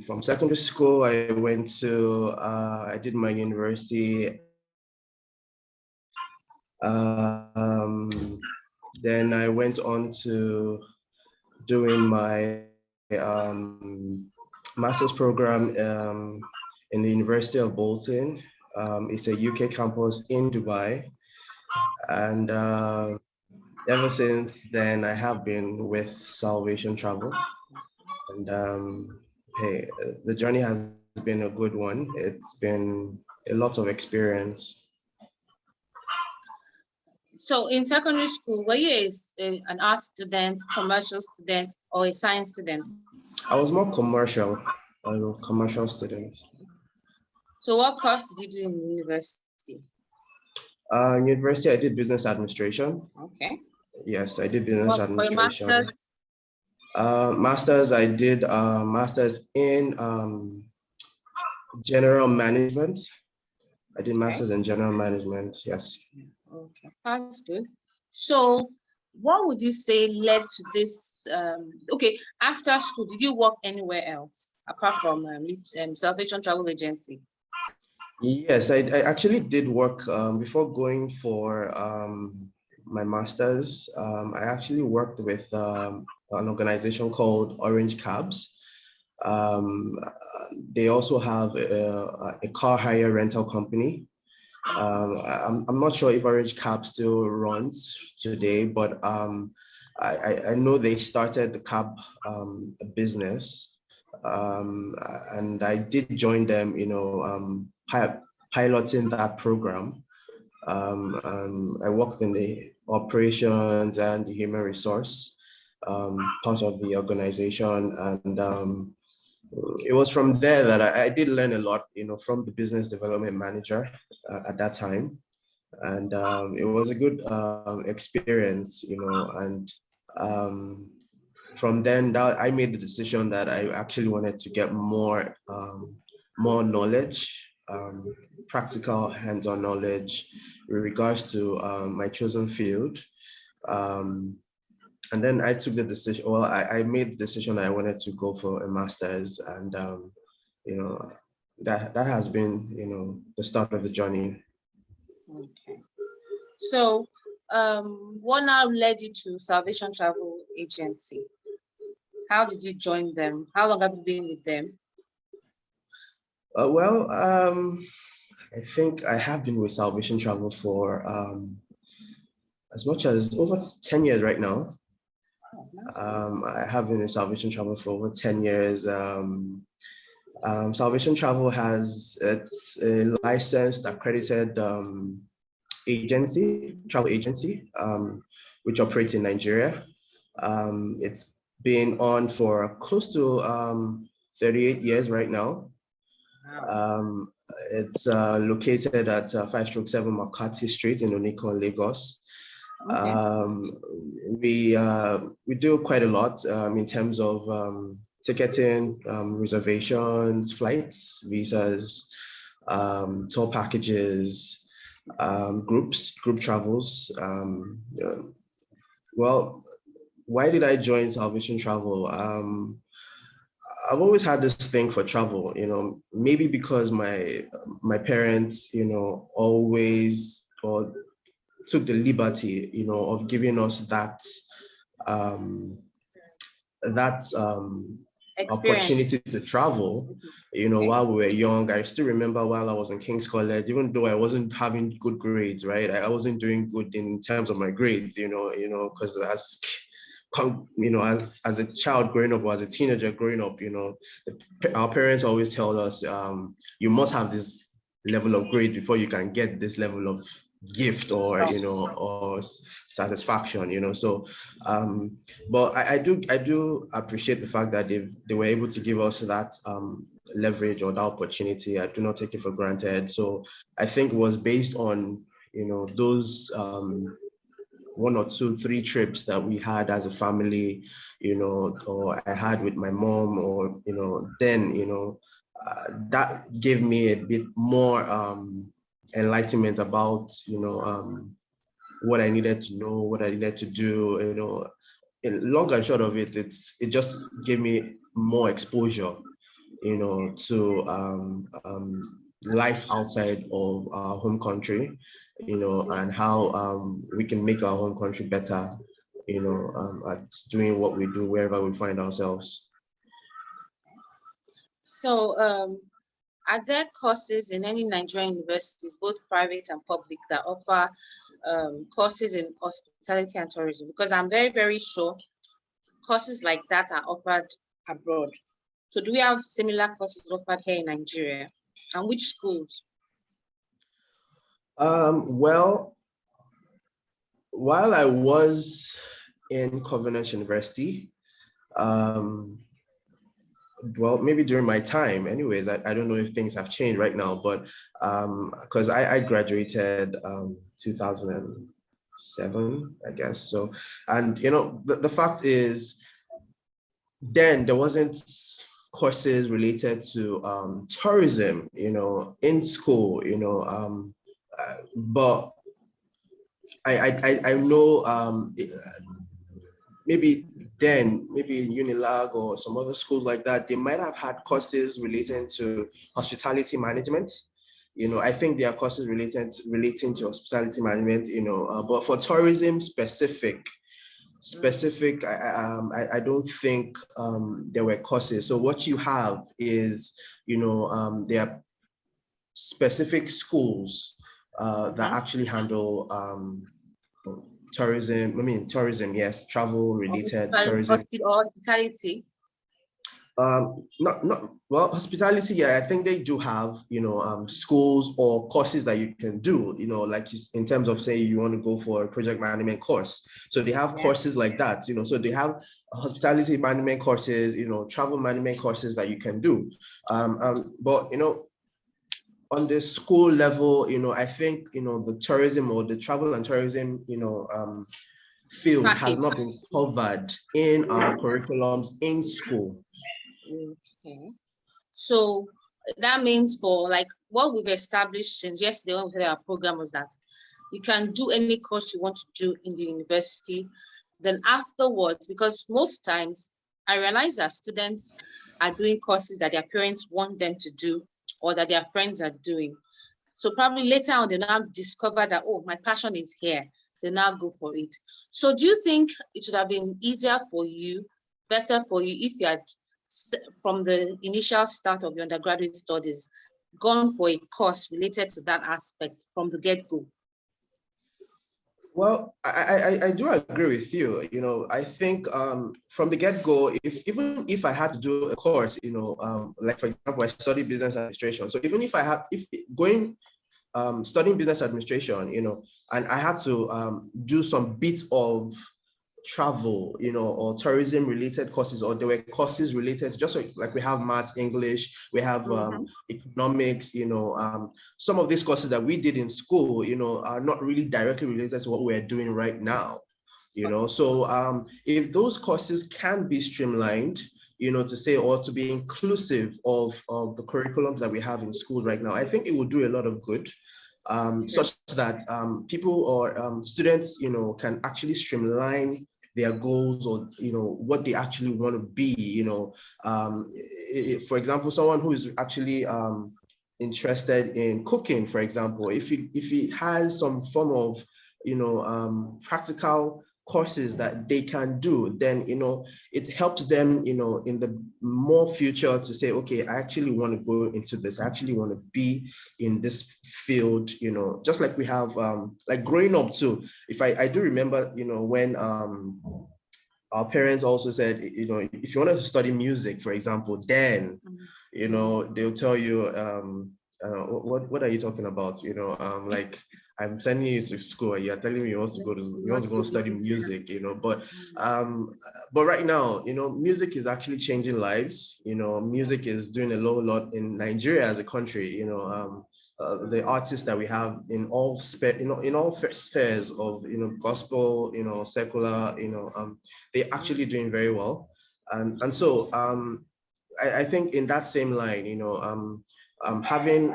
From secondary school, I went to, I did my university. Then I went on to doing my master's program in the University of Bolton. It's a UK campus in Dubai. And ever since then, I have been with Salvation Travel. And hey, the journey has been a good one. It's been a lot of experience. So in secondary school, were you an art student, commercial student, or a science student? I was more commercial, commercial student. So what course did you do in university? University, I did business administration. Okay. Yes, I did business administration. For master's? Masters, I did masters in general management. I did masters in general management, yes. Okay, that's good. So what would you say led to this? Okay, after school, did you work anywhere else apart from Salvation Travel Agency? Yes, I actually did work before going for my master's. I actually worked with an organization called Orange Cabs. They also have a car hire rental company. I'm not sure if Orange Cab still runs today, but I know they started the cab business, and I did join them, piloting that program. I worked in the operations and the human resource part of the organization, and it was from there that I did learn a lot, from the business development manager at that time. And it was a good experience, and from then that I made the decision that I actually wanted to get more knowledge, practical hands-on knowledge with regards to my chosen field. And then I took the decision, well, I made the decision that I wanted to go for a master's, and that has been, the start of the journey. Okay. So what now led you to Salvation Travel Agency? How did you join them? How long have you been with them? I think I have been with Salvation Travel for as much as over 10 years right now. I have been in Salvation Travel for over 10 years. Salvation Travel it's a licensed, accredited travel agency, which operates in Nigeria. It's been on for close to 38 years right now. It's located at 5/7 Makati Street in Onikon, Lagos. Okay. We do quite a lot in terms of ticketing, reservations, flights, visas, tour packages, group travels. Well, why did I join Salvation Travel? I've always had this thing for travel, maybe because my parents, always took the liberty, of giving us that opportunity to travel, while we were young. I still remember while I was in King's College, even though I wasn't having good grades, right? I wasn't doing good in terms of my grades, because as a child growing up, or as a teenager growing up, our parents always tell us, you must have this level of grade before you can get this level of gift or or satisfaction, so but I do appreciate the fact that they were able to give us that leverage or that opportunity. I do not take it for granted. So I think it was based on those 1 or 2, 3 trips that we had as a family, or I had with my mom, or then that gave me a bit more enlightenment about what I needed to know, what I needed to do, long and short of it, it just gave me more exposure, to life outside of our home country, and how we can make our home country better, at doing what we do wherever we find ourselves. So, are there courses in any Nigerian universities, both private and public, that offer courses in hospitality and tourism? Because I'm very, very sure courses like that are offered abroad. So do we have similar courses offered here in Nigeria? And which schools? Well, while I was in Covenant University, well, maybe during my time, anyways, I don't know if things have changed right now, but because I graduated 2007, I guess. So, and the fact is, then there wasn't courses related to tourism, in school, but I know maybe then, maybe in Unilag or some other schools like that, they might have had courses relating to hospitality management. I think there are courses relating to hospitality management, but for tourism specific, I don't think there were courses. So what you have is, there are specific schools that actually handle tourism, yes, travel related tourism. Hospitality. Not well, hospitality, yeah, I think they do have, schools or courses that you can do, like in terms of, say, you want to go for a project management course. So they have courses like that, so they have hospitality management courses, travel management courses that you can do. But, on the school level, I think, the tourism or the travel and tourism, field has not been covered in our curriculums in school. Okay. So that means for like what we've established since yesterday when we started our program was that you can do any course you want to do in the university. Then afterwards, because most times I realize that students are doing courses that their parents want them to do or that their friends are doing. So probably later on, they now discover that, oh, my passion is here. They now go for it. So do you think it should have been easier for you, better for you, if you had, from the initial start of your undergraduate studies, gone for a course related to that aspect from the get-go? Well, I do agree with you. I think from the get-go, even if I had to do a course, like for example, I studied business administration. So even if studying business administration, and I had to do some bit of travel, or tourism related courses, or there were courses related, just like we have maths, English, we have economics, some of these courses that we did in school, are not really directly related to what we're doing right now, so if those courses can be streamlined, to say, or to be inclusive of the curriculums that we have in school right now, I think it would do a lot of good. Such that people or students, can actually streamline their goals, or what they actually want to be. For example, someone who is actually interested in cooking, for example, if he has some form of practical courses that they can do, then it helps them in the more future to say, okay, I actually want to go into this, I actually want to be in this field, just like we have like growing up too. If I do remember, when our parents also said, if you wanted to study music, for example, then they'll tell you what are you talking about, like, I'm sending you to school and you're telling me you want to go study music, but right now, music is actually changing lives. Music is doing a lot in Nigeria as a country. The artists that we have in all spheres of gospel, secular, they're actually doing very well, and so I think in that same line, having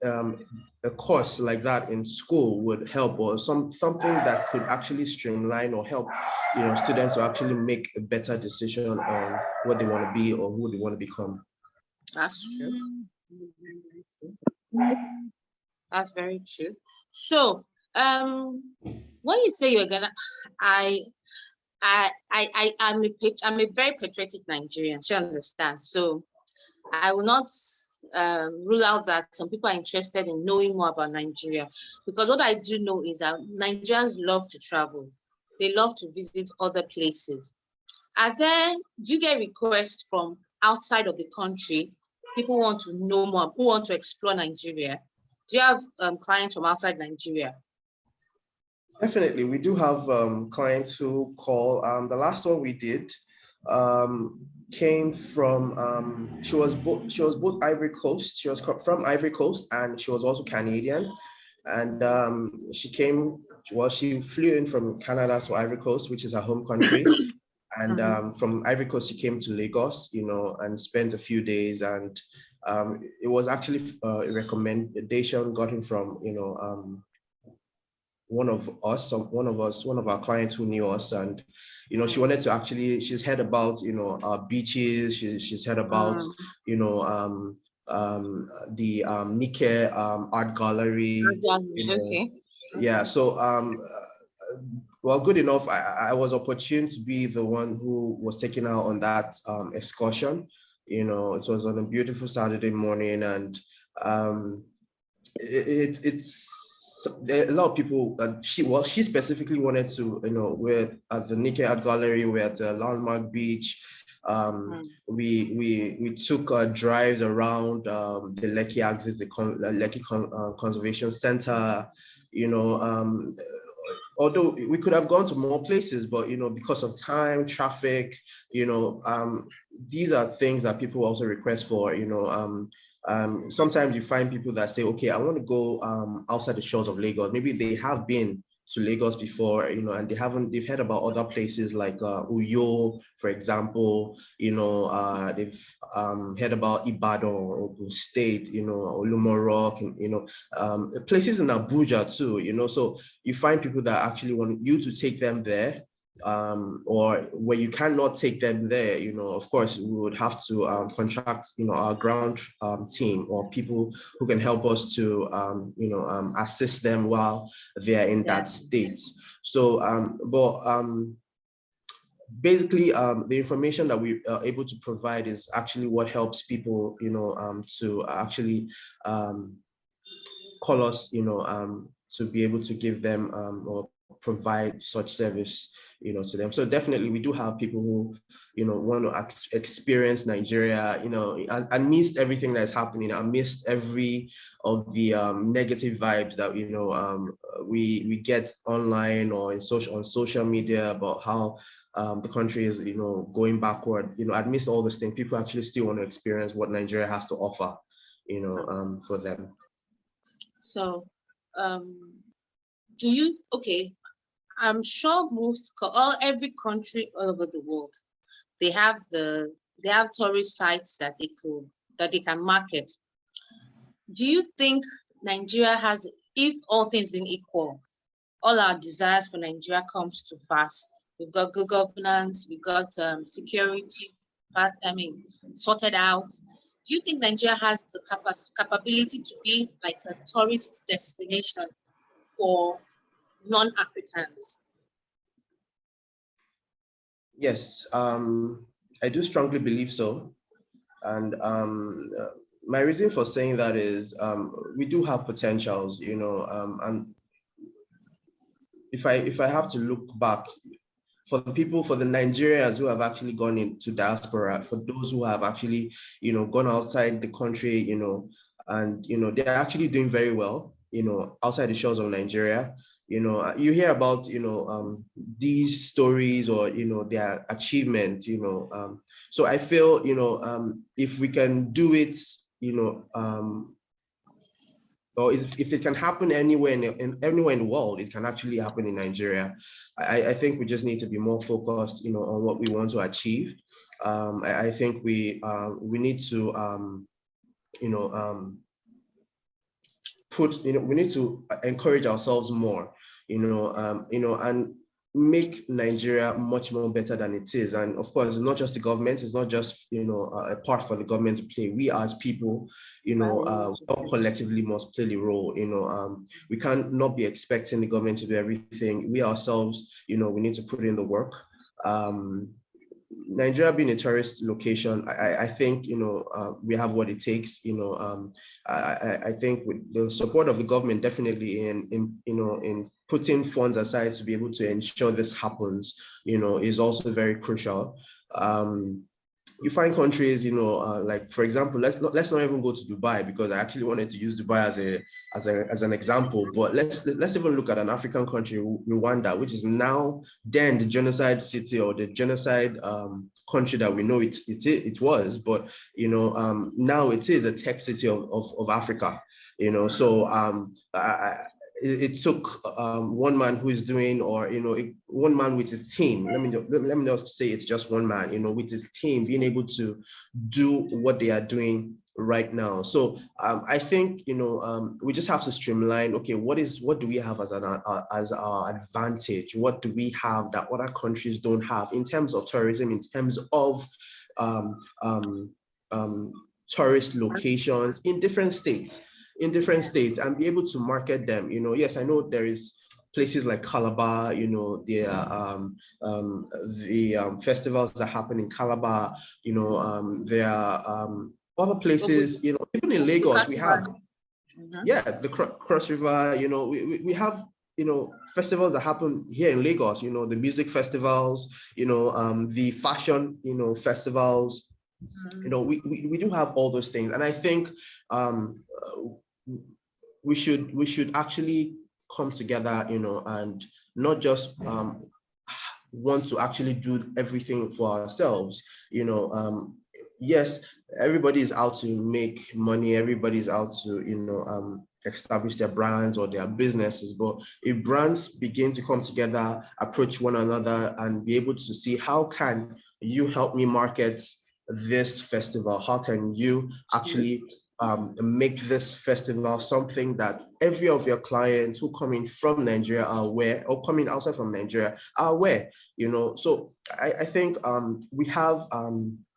a course like that in school would help, or something that could actually streamline or help, students to actually make a better decision on what they want to be or who they want to become. That's true. That's very true. So, when you say you're gonna, I'm a very patriotic Nigerian. She understands. So, I will not rule out that some people are interested in knowing more about Nigeria, because what I do know is that Nigerians love to travel. They love to visit other places. And then, do you get requests from outside of the country? People want to know more, who want to explore Nigeria. Do you have clients from outside Nigeria? Definitely, we do have clients who call. The last one we did came from. She was both Ivory Coast. She was from Ivory Coast, and she was also Canadian. And she came. Well, she flew in from Canada to Ivory Coast, which is her home country. And from Ivory Coast, she came to Lagos, and spent a few days. And it was actually a recommendation gotten from, one of our clients who knew us. And, she wanted to actually, she's heard about, our beaches. She's heard about, the Nike art gallery. Okay. Yeah. So, well, good enough. I was opportune to be the one who was taken out on that excursion. It was on a beautiful Saturday morning, and it's there are a lot of people. She specifically wanted to, we're at the Nike Art Gallery, we're at the Landmark Beach. We took drives around the Lekki axis, the Lekki Conservation Center. Although we could have gone to more places, but because of time, traffic, these are things that people also request for. Sometimes you find people that say, okay, I want to go outside the shores of Lagos. Maybe they have been to Lagos before, and they've heard about other places like Uyo, for example. They've heard about Ibadan, Ogun State, Olumorok, and places in Abuja too. So you find people that actually want you to take them there. Or where you cannot take them there, of course, we would have to contract, our ground team or people who can help us to, assist them while they're in that state. So, basically, the information that we are able to provide is actually what helps people, to actually call us, to be able to give them or provide such service, to them. So definitely we do have people who, want to experience Nigeria, amidst everything that's happening, amidst every of the negative vibes that, we get online or on social media about how the country is, going backward, amidst all this thing, people actually still want to experience what Nigeria has to offer, for them. So, I'm sure every country all over the world, they have tourist sites that they can market. Do you think Nigeria has, if all things being equal, all our desires for Nigeria comes to pass? We've got good governance, we've got security, sorted out. Do you think Nigeria has the capability to be like a tourist destination for non-Africans? Yes, I do strongly believe so. And my reason for saying that is we do have potentials, and if I have to look back, for the Nigerians who have actually gone into diaspora, for those who have actually, gone outside the country, and, they're actually doing very well, outside the shores of Nigeria. You hear about, these stories or, their achievement, so I feel, if we can do it, or if it can happen anywhere anywhere in the world, it can actually happen in Nigeria. I think we just need to be more focused, on what we want to achieve. I think we need to, we need to encourage ourselves more, and make Nigeria much more better than it is. And of course, it's not just the government, it's not just, a part for the government to play. We as people, all collectively must play the role. We can't not be expecting the government to do everything. We ourselves, we need to put in the work. Nigeria being a tourist location, I think, we have what it takes. I think with the support of the government, definitely in putting funds aside to be able to ensure this happens, is also very crucial. You find countries, like for example, let's not even go to Dubai, because I actually wanted to use Dubai as an example. But let's even look at an African country, Rwanda, which is now then the genocide city, or the genocide country that we know it was. But now it is a tech city of Africa. So it took one man who is doing, or one man with his team. Let me just say it's just one man, with his team being able to do what they are doing right now. So I think we just have to streamline. Okay, what do we have as our advantage? What do we have that other countries don't have in terms of tourism, in terms of tourist locations in different states? And be able to market them. Yes, I know there is places like Calabar, the festivals that happen in Calabar, there are other places, even in Lagos, we have, the Cross River, we have, festivals that happen here in Lagos, the music festivals, the fashion, festivals. We do have all those things. And I think we should actually come together, and not just want to actually do everything for ourselves. Yes, everybody is out to make money, everybody's out to establish their brands or their businesses. But if brands begin to come together, approach one another, and be able to see, how can you help me market this festival? How can you actually make this festival something that every of your clients who come in from Nigeria are aware, or coming outside from Nigeria are aware? So I think we have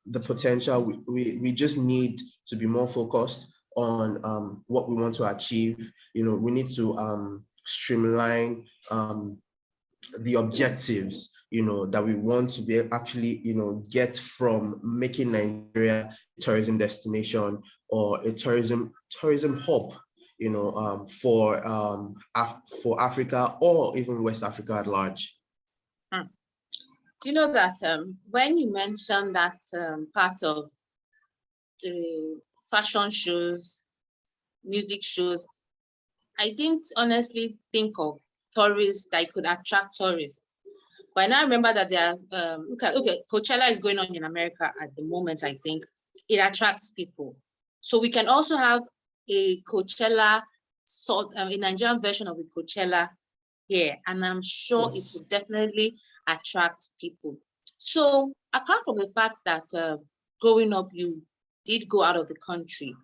the potential. We just need to be more focused on what we want to achieve. We need to streamline the objectives that we want to be actually get from making Nigeria a tourism destination, or a tourism hub for Africa, or even West Africa at large. Do you know that when you mentioned that part of the fashion shows, music shows, I didn't honestly think of tourists that could attract tourists. But now I remember that there are, okay, Coachella is going on in America at the moment. I think it attracts people. So we can also have a Coachella, a Nigerian version of the Coachella here. And I'm sure it will definitely attract people. So apart from the fact that growing up, you did go out of the country,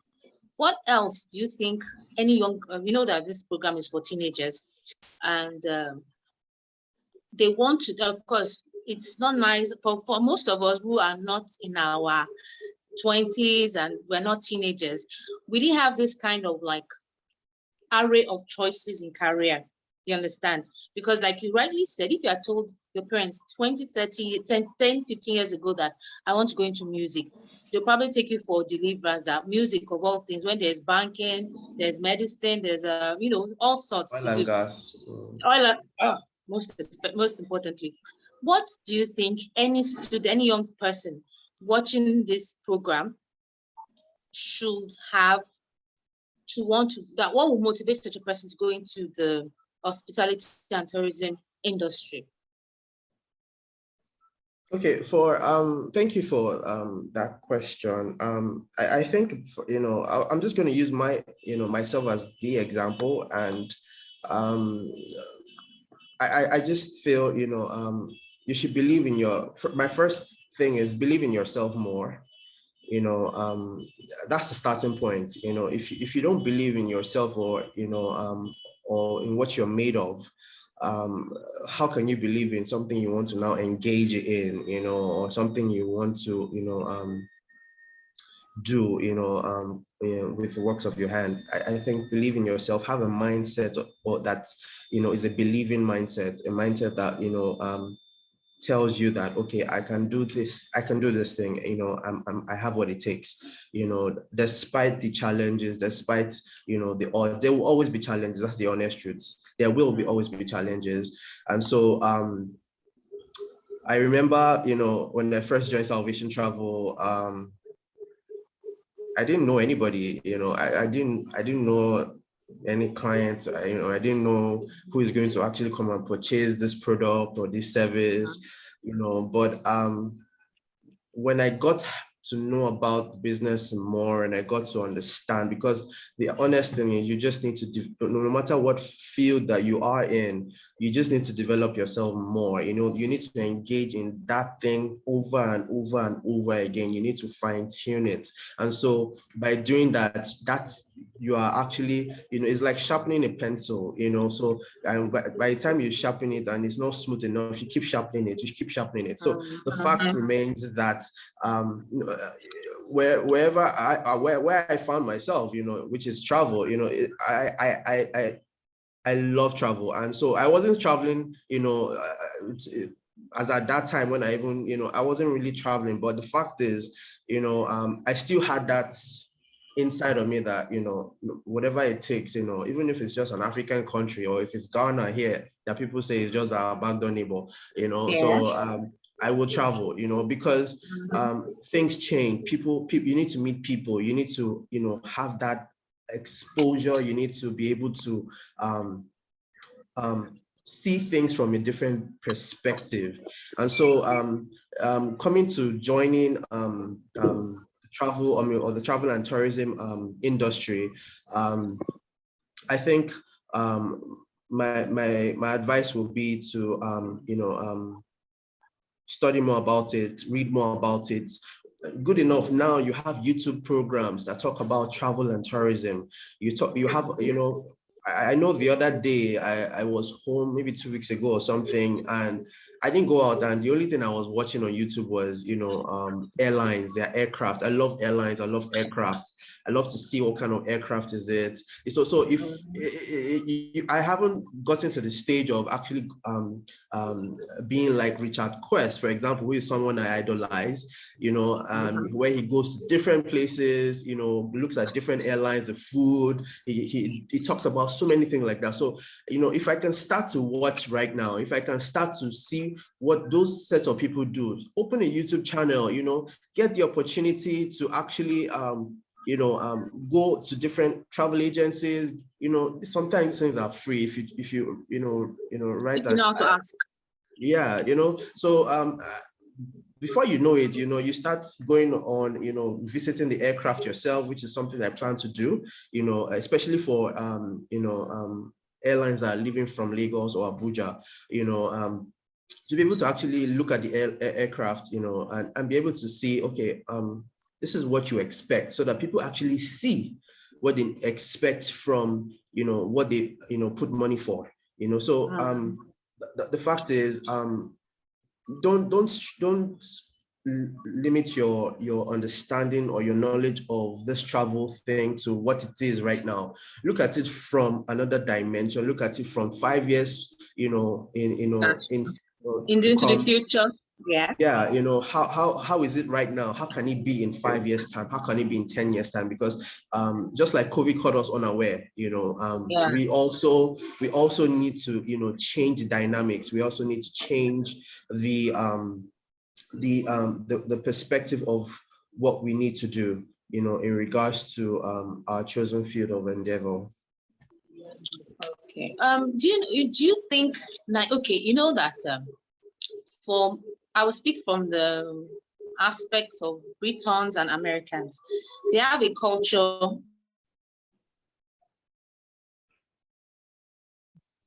what else do you think any young, we know that this program is for teenagers, and they want to, of course, it's not nice for most of us who are not in our 20s and we're not teenagers. We didn't have this kind of like array of choices in career. You understand? Because like you rightly said, if you are told your parents 20, 30, 10, 15 years ago that I want to go into music, they'll probably take you for deliverance, music of all things. When there's banking, there's medicine, there's all sorts. Oil and gas. Most importantly, what do you think any student, any young person watching this program should have to want to, that what will motivate such a person to go into the hospitality and tourism industry? Okay, thank you for that question. I think I'm just going to use myself as the example, and I just feel you should believe in my first thing is believe in yourself more. you know, that's the starting point. You know, if you don't believe in yourself, or or in what you're made of, how can you believe in something you want to now engage in, or something you want to, do, with the works of your hand? I think believe in yourself, have a mindset, or that, is a believing mindset, a mindset that, tells you that, okay, I can do this, thing, I have what it takes, despite the challenges, despite, the odds. There will always be challenges. That's the honest truth. There will always be challenges. And so, I remember, when I first joined Salvation Travel, I didn't know anybody, I didn't know any clients, I didn't know who is going to actually come and purchase this product or this service, but when I got to know about business more, and I got to understand, because the honest thing is, you just need to, no matter what field that you are in, you just need to develop yourself more. You need to engage in that thing over and over and over again. You need to fine tune it. And so by doing that, you are actually, it's like sharpening a pencil, so by the time you sharpen it and it's not smooth enough, you keep sharpening it. So the fact remains that wherever where I found myself, which is travel, I love travel. And so I wasn't traveling, as at that time when I even, I wasn't really traveling. But the fact is, I still had that inside of me that, whatever it takes, even if it's just an African country, or if it's Ghana here, that people say is just our backdoor neighbor, so I will travel, because things change. People, you need to meet people. You need to, have that exposure. You need to be able to see things from a different perspective. And so coming to joining travel, or the travel and tourism industry, I think my advice will be to study more about it, read more about it. Good enough, now you have YouTube programs that talk about travel and tourism. You have, I know the other day I was home maybe 2 weeks ago or something, and I didn't go out, and the only thing I was watching on YouTube was, airlines, their aircraft. I love airlines. I love aircraft. I love to see what kind of aircraft is it. So if I haven't gotten to the stage of actually being like Richard Quest, for example, who is someone I idolize, where he goes to different places, looks at different airlines, the food, he talks about so many things like that. So, if I can start to watch right now, if I can start to see what those sets of people do, open a YouTube channel, get the opportunity to actually, go to different travel agencies. Sometimes things are free if you right. You know how to ask. Yeah, so before you know it, you start going on, visiting the aircraft yourself, which is something I plan to do, especially for airlines that are leaving from Lagos or Abuja, to be able to actually look at the aircraft, and be able to see, okay, this is what you expect, so that people actually see what they expect from, what they, put money for, so the fact is, don't limit your understanding or your knowledge of this travel thing to what it is right now. Look at it from another dimension. Look at it from 5 years, into the future. Yeah, how is it right now? How can it be in 5 years time? How can it be in 10 years time? Because just like COVID caught us unaware, we also need to, change the dynamics. We also need to change the perspective of what we need to do, in regards to our chosen field of endeavor. Okay. Do you think, like, okay, that I will speak from the aspects of Britons and Americans. They have a culture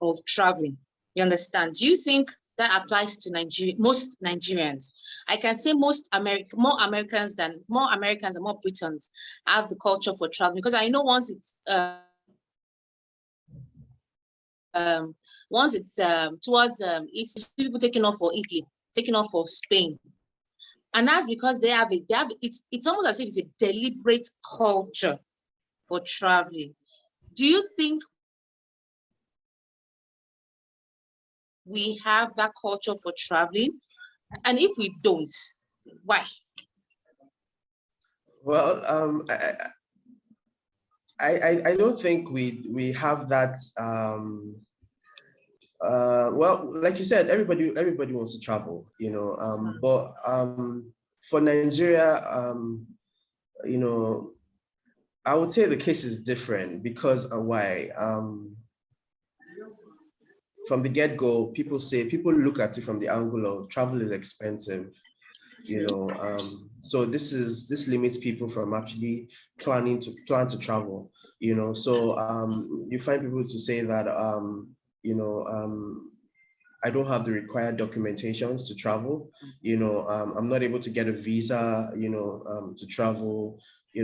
of traveling. You understand? Do you think that applies to Nigeria, most Nigerians. I can say more Americans and more Britons have the culture for travel, because I know once it's towards it's people taking off for Italy, taking off for Spain. And that's because it's almost as if it's a deliberate culture for traveling. Do you think we have that culture for traveling? And if we don't, why? Well, I don't think we have that. Well, like you said, everybody wants to travel, but for Nigeria, I would say the case is different because why? From the get-go, people look at it from the angle of travel is expensive, so this limits people from actually plan to travel, so you find people to say that I don't have the required documentations to travel. I'm not able to get a visa, to travel.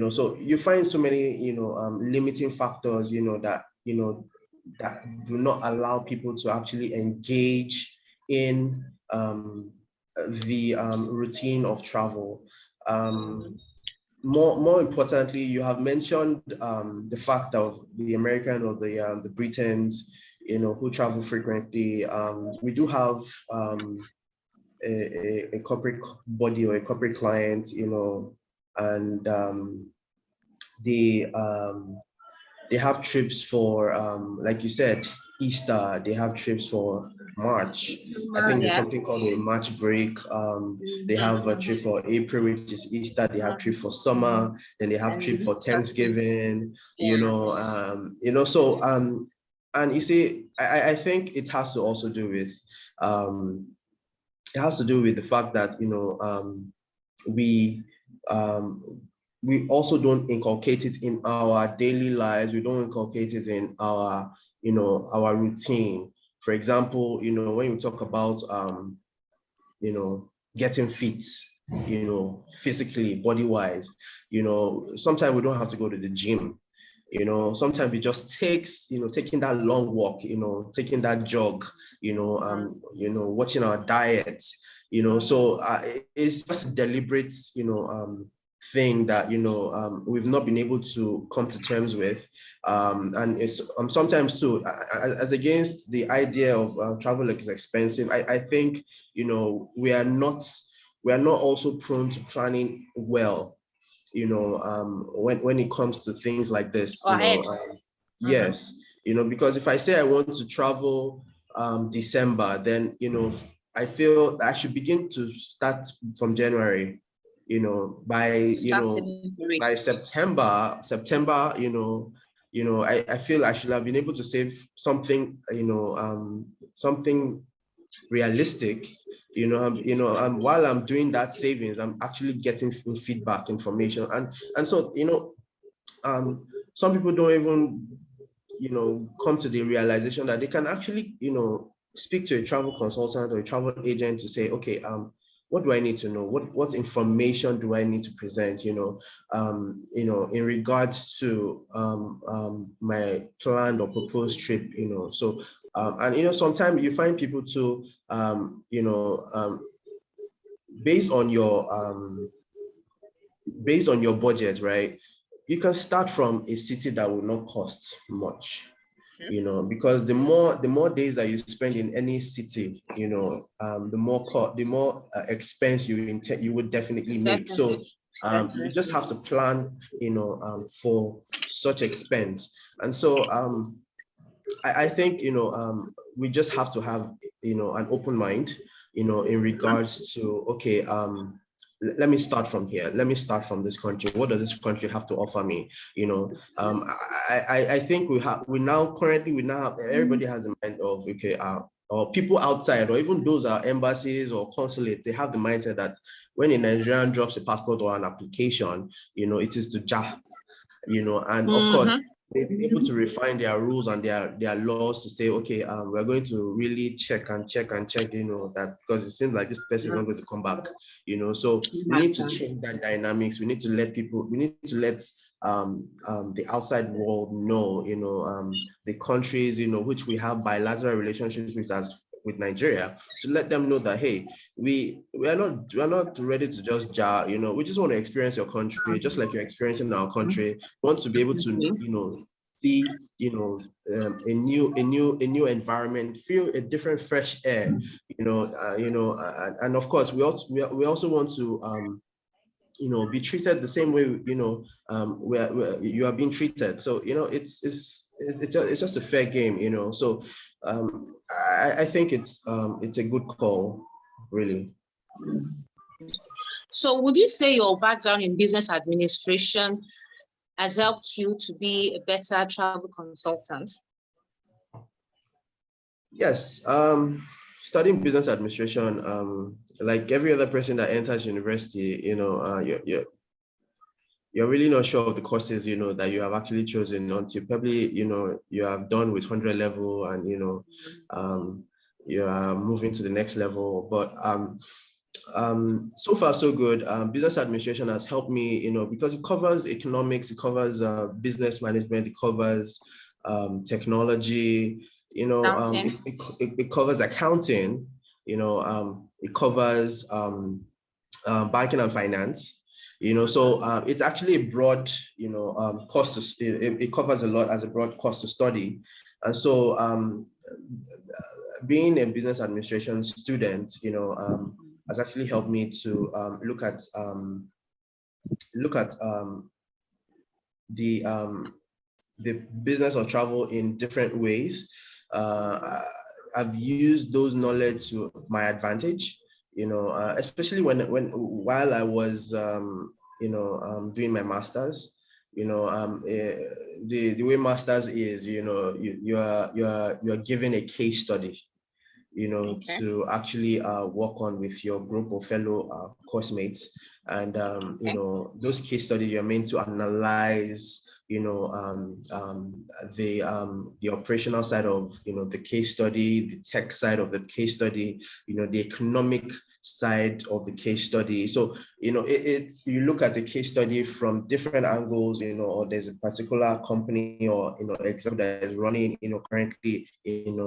So you find so many, limiting factors, that do not allow people to actually engage in the routine of travel. More importantly, you have mentioned the fact of the American or the Britons, who travel frequently. We do have a corporate body or a corporate client, and they have trips for, like you said, Easter. They have trips for March. I think there's something called a March break. They have a trip for April, which is Easter. They have trip for summer. Then they have trip for Thanksgiving. So and you see, I think it has to also do with the fact that we also don't inculcate it in our daily lives. We don't inculcate it in our our routine. For example, when you talk about getting fit, physically, body-wise, sometimes we don't have to go to the gym. Sometimes it just takes, taking that long walk, taking that jog, watching our diet, so it's just a deliberate, thing that, we've not been able to come to terms with. And it's sometimes too, as against the idea of travel is expensive, I think, we are not also prone to planning well, when it comes to things like this, yes, because if I say I want to travel December, then I feel I should begin to start from January, by September, I feel I should have been able to save something, something realistic, while I'm doing that savings, I'm actually getting feedback, information, and so some people don't even come to the realization that they can actually speak to a travel consultant or a travel agent to say, okay, what do I need to know? What information do I need to present? In regards to my planned or proposed trip. So and sometimes you find people to based on your budget, right? You can start from a city that will not cost much. Because the more days that you spend in any city, the more expense you would definitely make. So you just have to plan, for such expense. And so I think we just have to have an open mind, in regards to, okay, let me start from here. Let me start from this country. What does this country have to offer me? I think we now have, everybody has a mind of, okay, or people outside, or even those are embassies or consulates, they have the mindset that when a Nigerian drops a passport or an application, it is to JAH, and of course, they've been able to refine their rules and their laws to say, okay, we're going to really check and check and check, that because it seems like this person is not going to come back, so we need to change that dynamics. We need to let the outside world know, the countries, which we have bilateral relationships with, as with Nigeria, to let them know that, hey, we are not ready to just jar, we just want to experience your country just like you're experiencing our country. We want to be able to, see, a new environment, feel a different fresh air, and of course we also want to be treated the same way, where you are being treated. So, it's just a fair game, so I think it's a good call, really. So would you say your background in business administration has helped you to be a better travel consultant? Yes, studying business administration, like every other person that enters university, you're really not sure of the courses, that you have actually chosen until probably, you have done with 100 level and, you are moving to the next level. But so far so good. Business administration has helped me, because it covers economics, it covers business management, it covers technology, it covers accounting, it covers banking and finance, so it's actually a broad, course it covers a lot as a broad course to study. And so being a business administration student, has actually helped me to look at the business of travel in different ways. I've used those knowledge to my advantage, especially while I was doing my master's. The way master's is, you are given a case study, Okay. to actually work on with your group of fellow course-mates. And, those case studies, you're meant to analyze, the operational side of, the case study, the tech side of the case study, the economic side of the case study. So, you look at a case study from different angles, or there's a particular company or, example that is running, currently, in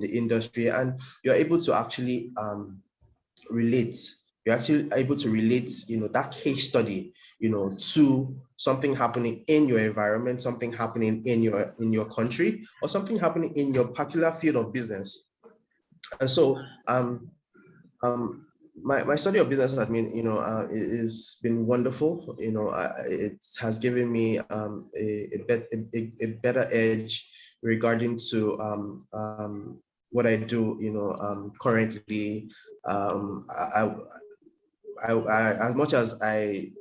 the industry, and you're able to actually relate. You're actually able to relate, that case study, to something happening in your environment, something happening in your country, or something happening in your particular field of business. And so, my study of business admin, it's been wonderful. It has given me a better edge regarding to what I do, currently. As much as I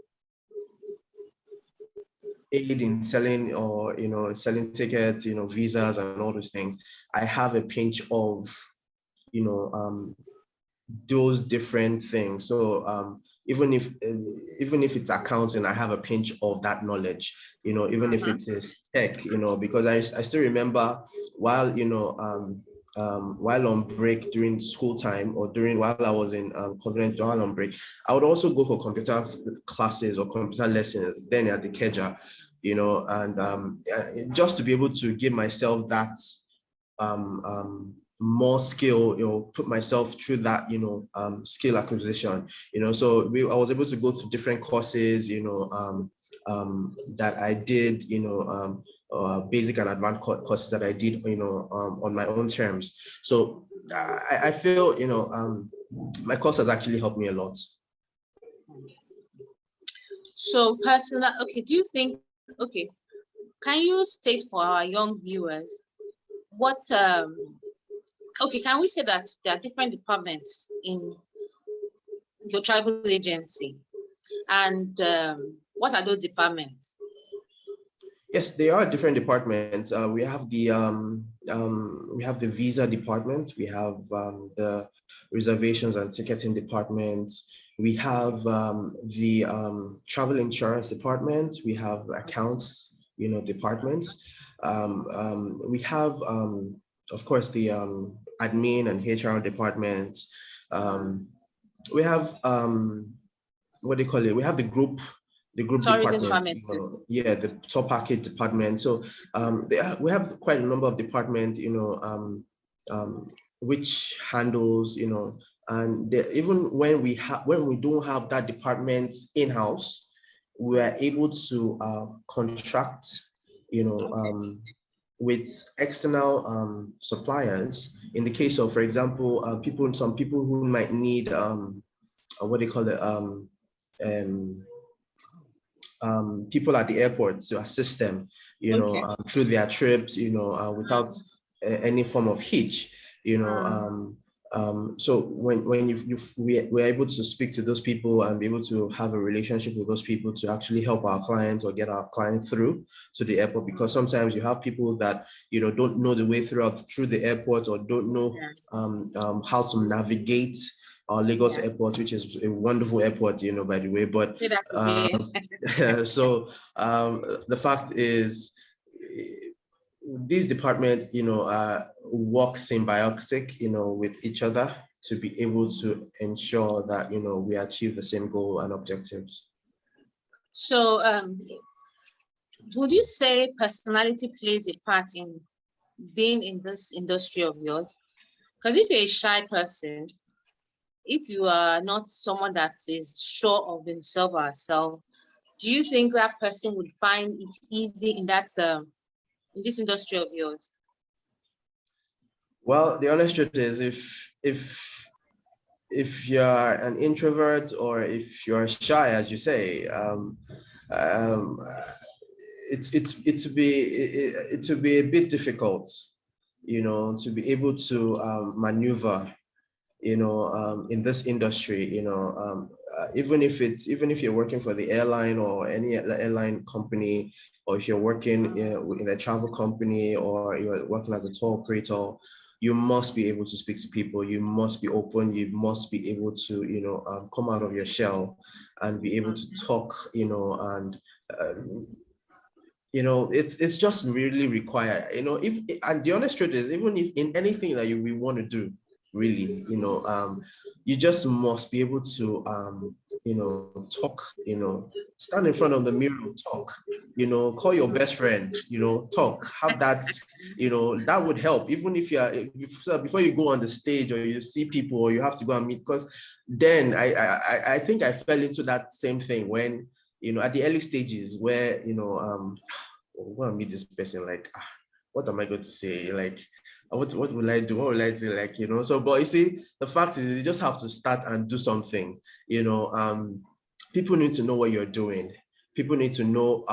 aid in selling or selling tickets, visas and all those things, I have a pinch of those different things. So even if it's accounting, I have a pinch of that knowledge, even if it is tech, because I still remember while while on break during school time, or while I was in Covenant, while on break, I would also go for computer classes or computer lessons then at the Keja, and just to be able to give myself that more skill, put myself through that, skill acquisition, so I was able to go through different courses, that I did, basic and advanced courses that I did, on my own terms. So I feel, my course has actually helped me a lot. So personal, okay, do you think, okay, can you state for our young viewers what, okay, can we say that there are different departments in your travel agency, and what are those departments? Yes, they are different departments. We have the visa department. We have the reservations and ticketing department. We have the travel insurance department. We have accounts departments. We have, of course, the admin and HR departments. We have what do you call it? We have the group tourism department, yeah, the top package department. So we have quite a number of departments, which handles, and even when we don't have that department in-house, we are able to contract, with external suppliers. In the case of, for example, some people who might need what do you call it? People at the airport to assist them, through their trips, without any form of hitch, so when we're able to speak to those people and be able to have a relationship with those people to actually help our clients or get our clients through to the airport, because sometimes you have people that don't know the way through the airport, or don't know how to navigate Lagos airport, which is a wonderful airport, by the way. But so the fact is, these departments, work symbiotic, with each other to be able to ensure that, we achieve the same goal and objectives. So would you say personality plays a part in being in this industry of yours? Because if you're a shy person, if you are not someone that is sure of himself or herself, do you think that person would find it easy in that in this industry of yours? Well, the honest truth is, if you're an introvert, or if you're shy, as you say, it would be a bit difficult, to be able to maneuver, in this industry, even if you're working for the airline or any airline company, or if you're working in a travel company, or you're working as a tour operator, you must be able to speak to people. You must be open. You must be able to, come out of your shell and be able to talk, and it's just really required, and the honest truth is, even if in anything that we want to do, really, you just must be able to, talk, stand in front of the mirror, talk, call your best friend, talk, have that, that would help. Even if before you go on the stage, or you see people, or you have to go and meet, because then I think I fell into that same thing when, at the early stages, where, go and meet this person, like, what am I going to say? Like, what will I do? What will I say? Like, so, but you see, the fact is, you just have to start and do something. People need to know what you're doing. People need to know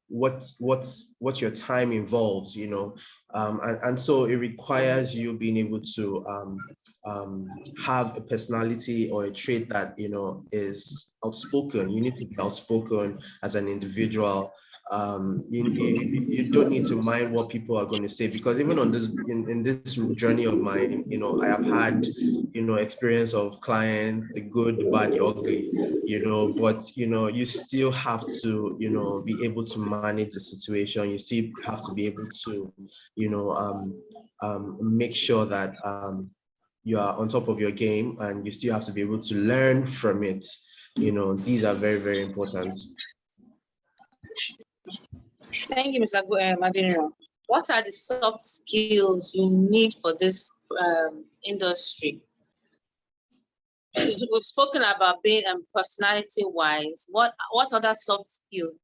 what your time involves, and so it requires you being able to have a personality or a trait that, is outspoken. You need to be outspoken as an individual. You don't need to mind what people are going to say, because even on this in this journey of mine, I have had, experience of clients, the good, the bad, the ugly, but you still have to, be able to manage the situation. You still have to be able to, make sure that you are on top of your game, and you still have to be able to learn from it. These are very, very important. Thank you, Mr. Adeniran. What are the soft skills you need for this industry? We've spoken about being personality-wise. What other soft skills?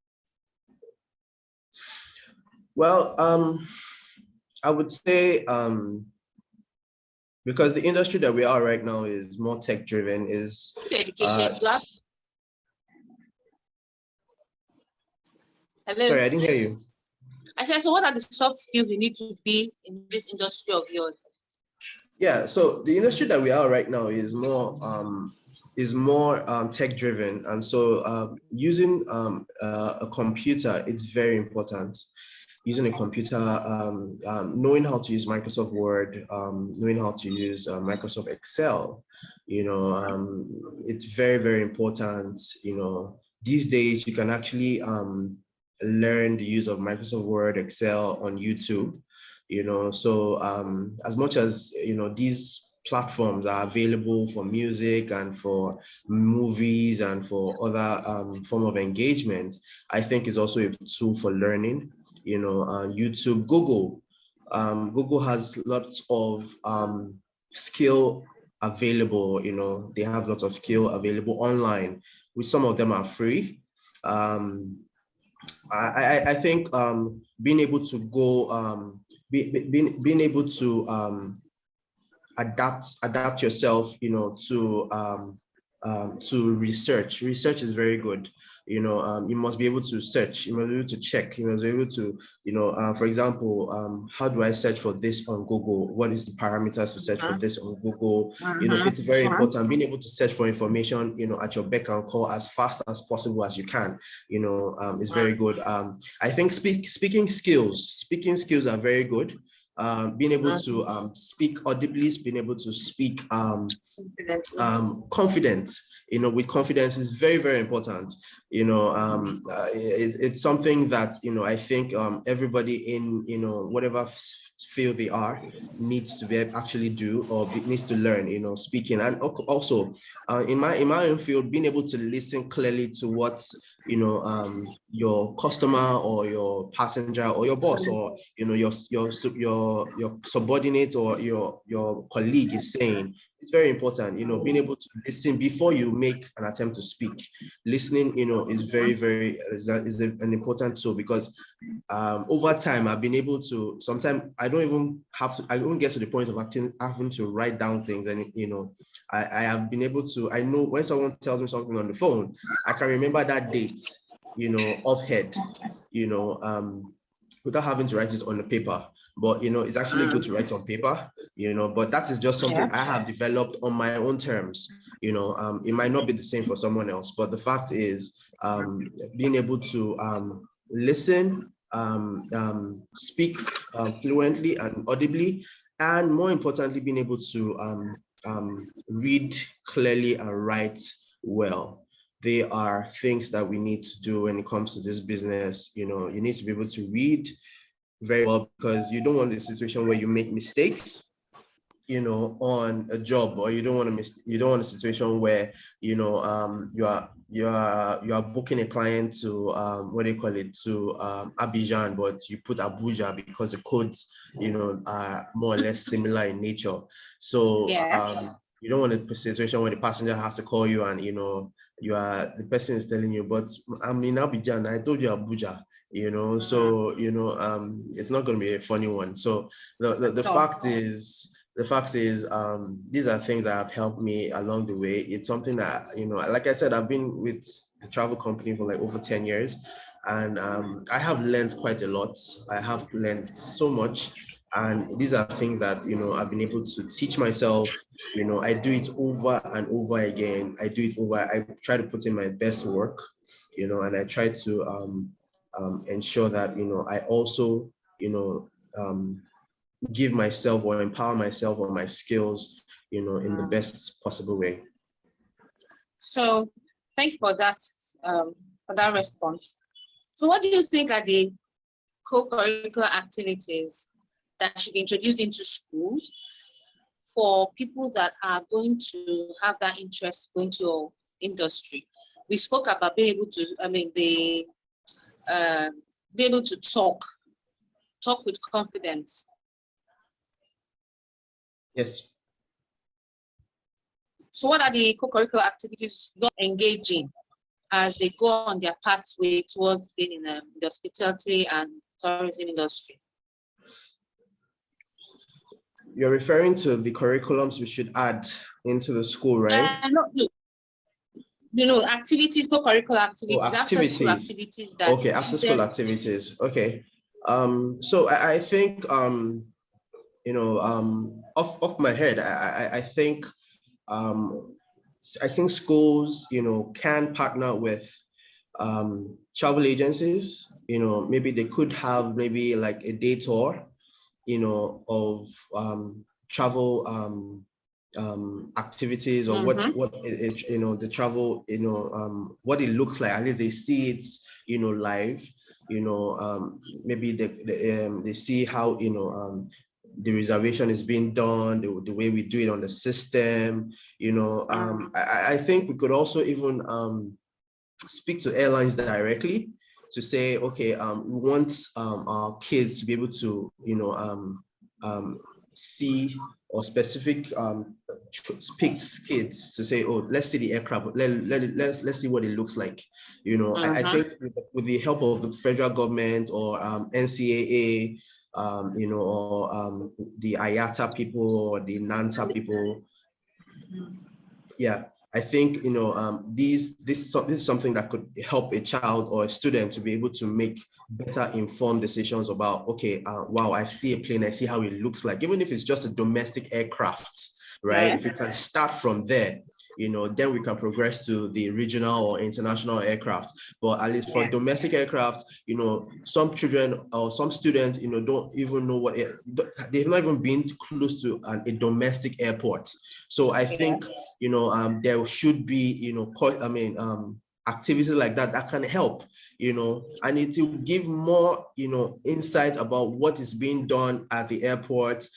Well, I would say, because the industry that we are right now is more tech-driven, is sorry, I didn't hear you. I said, so what are the soft skills you need to be in this industry of yours? Yeah, so the industry that we are right now is more tech-driven, and so using a computer, it's very important. Using a computer, knowing how to use Microsoft Word, knowing how to use Microsoft Excel, it's very, very important. These days you can actually learn the use of Microsoft Word, Excel on YouTube, so as much as, these platforms are available for music and for movies and for other form of engagement, I think is also a tool for learning. YouTube, Google has lots of skill available. They have lots of skill available online, which some of them are free. I think being able to go, being able to adapt yourself, to research. Research is very good. You must be able to search, you must be able to check, you must be able to, for example, how do I search for this on Google? What is the parameters to search for this on Google? It's very important being able to search for information, at your beck and call as fast as possible as you can, is very good. I think speaking skills are very good. Being able to speak audibly, being able to speak confident, with confidence is very, very important. It's something that, I think everybody in, whatever field they are needs to be actually do or needs to learn, speaking. And also in my own field, being able to listen clearly to what, your customer or your passenger or your boss or, your subordinate or your colleague is saying. It's very important, being able to listen before you make an attempt to speak. Listening, is very, very an important tool, because over time I've been able to, sometimes I don't get to the point of having to write down things, and I have been able to, I know when someone tells me something on the phone, I can remember that date, offhand, without having to write it on the paper. But it's actually good to write on paper, but that is just something I have developed on my own terms. It might not be the same for someone else, but the fact is, being able to listen, speak fluently and audibly, and more importantly, being able to read clearly and write well. They are things that we need to do when it comes to this business. You need to be able to read very well, because you don't want a situation where you make mistakes, on a job, or you don't want a situation where, you are booking a client to to Abidjan, but you put Abuja because the codes, are more or less similar in nature. So you don't want a situation where the passenger has to call you and, the person is telling you, but I'm in Abidjan, I told you Abuja. So it's not going to be a funny one. So the fact is, these are things that have helped me along the way. It's something that, like I said, I've been with the travel company for like over 10 years, and I have learned quite a lot. I have learned so much, and these are things that, I've been able to teach myself. I do it over and over again. I try to put in my best work, and I try to ensure that, I also, give myself or empower myself on my skills, in the best possible way. So thank you for that response. So what do you think are the co-curricular activities that should be introduced into schools for people that are going to have that interest going to industry? We spoke about being able to, be able to talk with confidence. Yes. So what are the co-curricular activities you're engaging as they go on their pathway towards being in the hospitality and tourism industry? You're referring to the curriculums we should add into the school, right? No, activities, co-curricular activities, activities. After-school activities. Okay, after-school activities. Okay. So I think, off my head, I think schools, can partner with travel agencies. Maybe they could have maybe like a day tour, of travel activities, or what the travel, what it looks like. At least they see it, live. maybe they see how, the reservation is being done, the way we do it on the system, I think we could also even speak to airlines directly to say, okay, we want our kids to be able to, see, or specific picked kids to say, oh, let's see the aircraft, let's see what it looks like. I think with the help of the federal government or NCAA, or the IATA people or the NANTA people, yeah, I think this is something that could help a child or a student to be able to make better informed decisions about, okay, wow, I see a plane, I see how it looks like, even if it's just a domestic aircraft, right? If you can start from there, then we can progress to the regional or international aircraft. But at least for domestic aircraft, some children or some students, don't even know they've not even been close to a domestic airport. So I think, there should be, activities like that can help, and it will give more, insight about what is being done at the airport,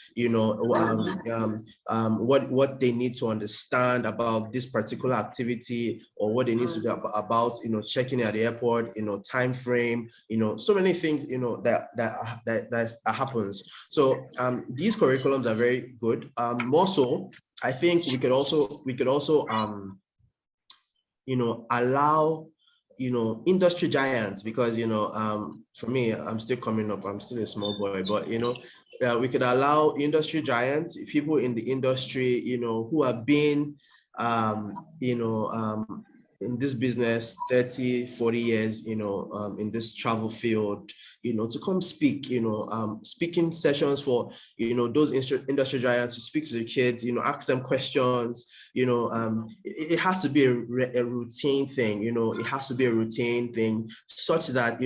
what they need to understand about this particular activity, or what they need to do about, checking at the airport, time frame, so many things, that happens. So these curriculums are very good. More so, I think we could also allow, industry giants, because, for me, I'm still coming up, I'm still a small boy, but, we could allow industry giants, people in the industry, who have been, in this business 30, 40 years, in this travel field, to come speak, speaking sessions for, those industry giants, to speak to the kids, ask them questions, it has to be a routine thing, it has to be a routine thing, such that,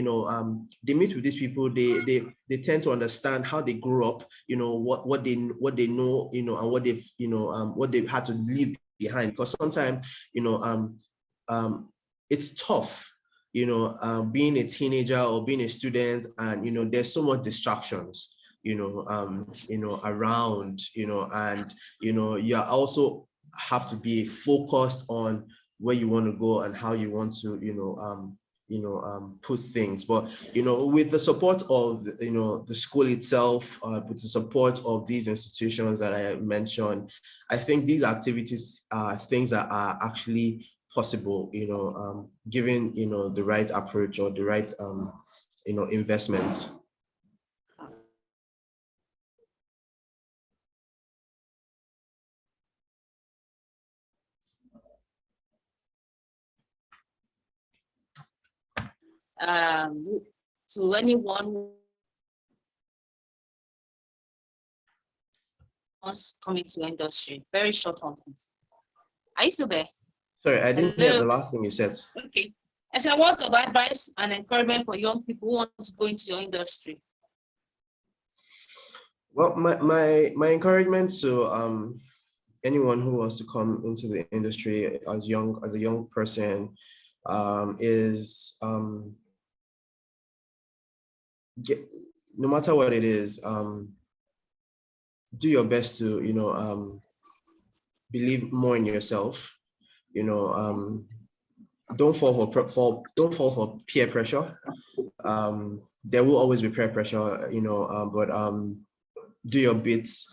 they meet with these people, they tend to understand how they grew up, what they know, and what they've had to leave behind. Because sometimes, it's tough, being a teenager or being a student, and there's so much distractions, around, and you also have to be focused on where you want to go and how you want to, put things. But with the support of the school itself, with the support of these institutions that I mentioned, I think these activities are things that are actually possible, given the right approach or the right investment. To anyone who wants coming to the industry, very short on this. Are you still there? Sorry, I didn't hear the last thing you said. Okay. I said, what of advice and encouragement for young people who want to go into your industry? Well, my encouragement to anyone who wants to come into the industry as a young person, is no matter what it is, do your best to believe more in yourself. Don't fall for peer pressure. There will always be peer pressure, but do your bits.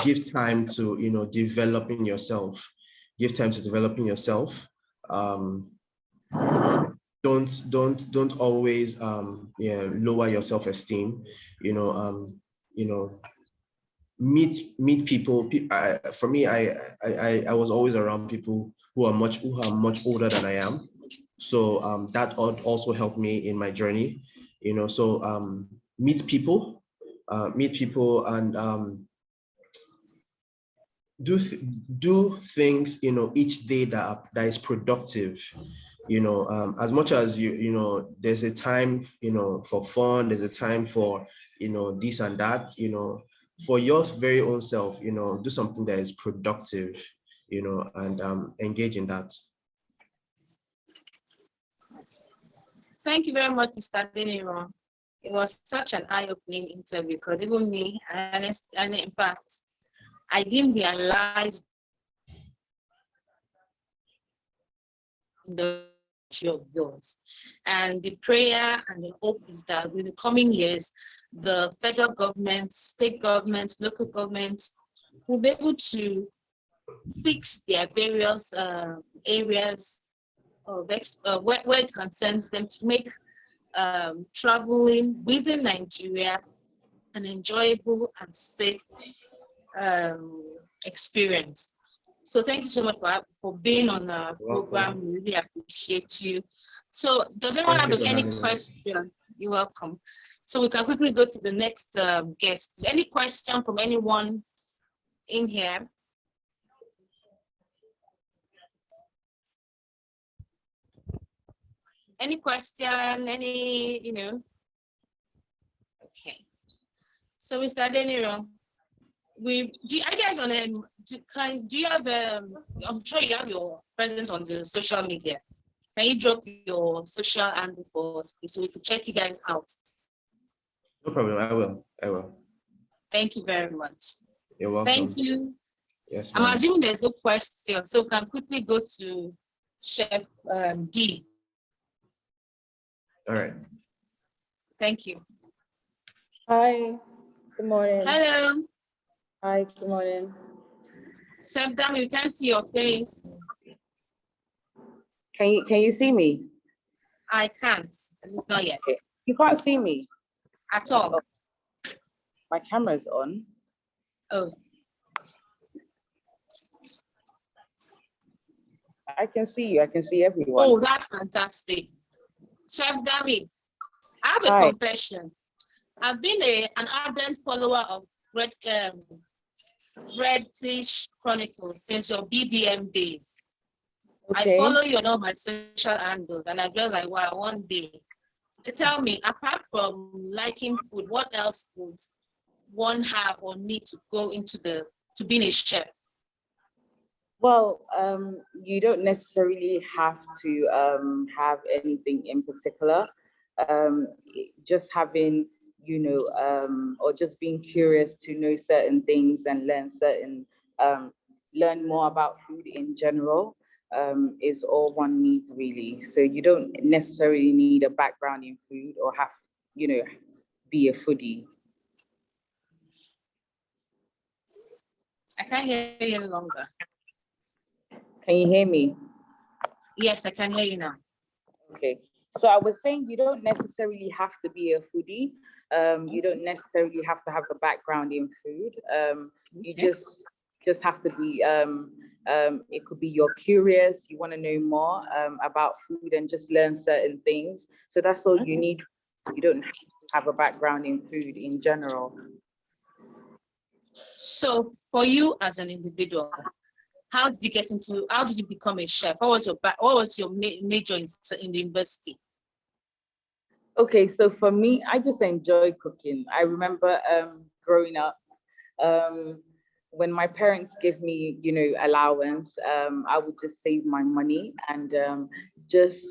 Give time to developing yourself. Give time to developing yourself. Don't always lower your self-esteem. Meet people. For me, I was always around people who are much older than I am. So that also helped me in my journey. So meet people and do things each day that is productive. As much as there's a time for fun, there's a time for this and that, for your very own self, do something that is productive, and engage in that. Thank you very much, Mr. Adeniran. It was such an eye-opening interview because even me, and in fact, I didn't realize the of yours. And the prayer and the hope is that in the coming years, the federal government, state governments, local governments will be able to fix their various areas of where it concerns them to make traveling within Nigeria an enjoyable and safe experience. So thank you so much for being on the program. We really appreciate you. So does anyone have any question? You're welcome. So we can quickly go to the next guest. Any question from anyone in here? Any question? Any, Okay. So Mr. Adeniran, do you guys on do you have I'm sure you have your presence on the social media. Can you drop your social handle for us so we can check you guys out? No problem, I will. Thank you very much. You're welcome. Thank you. Yes, I'm assuming there's no question, so we can quickly go to Chef D. All right. Thank you. Hi, good morning. Hello. Hi, good morning. Chef Dami, we can't see your face. Can you see me? I can't, at least not yet. You can't see me At all. My camera's on. Oh. I can see you. I can see everyone. Oh, that's fantastic. Chef Dami, I have a confession. I've been an ardent follower of Reddish Chronicles since your BBM days. Okay. I follow you on all my social handles, and I'm just like, wow, one day. Tell me, apart from liking food, what else would one have or need to go into to being a chef? Well, you don't necessarily have to have anything in particular. Just having, or just being curious to know certain things and learn more about food in general is all one needs really. So you don't necessarily need a background in food or have, be a foodie. I can't hear you any longer. Can you hear me? Yes, I can hear you now. Okay. So I was saying you don't necessarily have to be a foodie. You don't necessarily have to have a background in food. You just have to be, it could be you're curious, you want to know more about food and just learn certain things. So that's all you need. You don't have to have a background in food in general. So for you as an individual, how did you become a chef? What was your major in the university? Okay, so for me, I just enjoy cooking. I remember growing up, when my parents give me, allowance, I would just save my money and just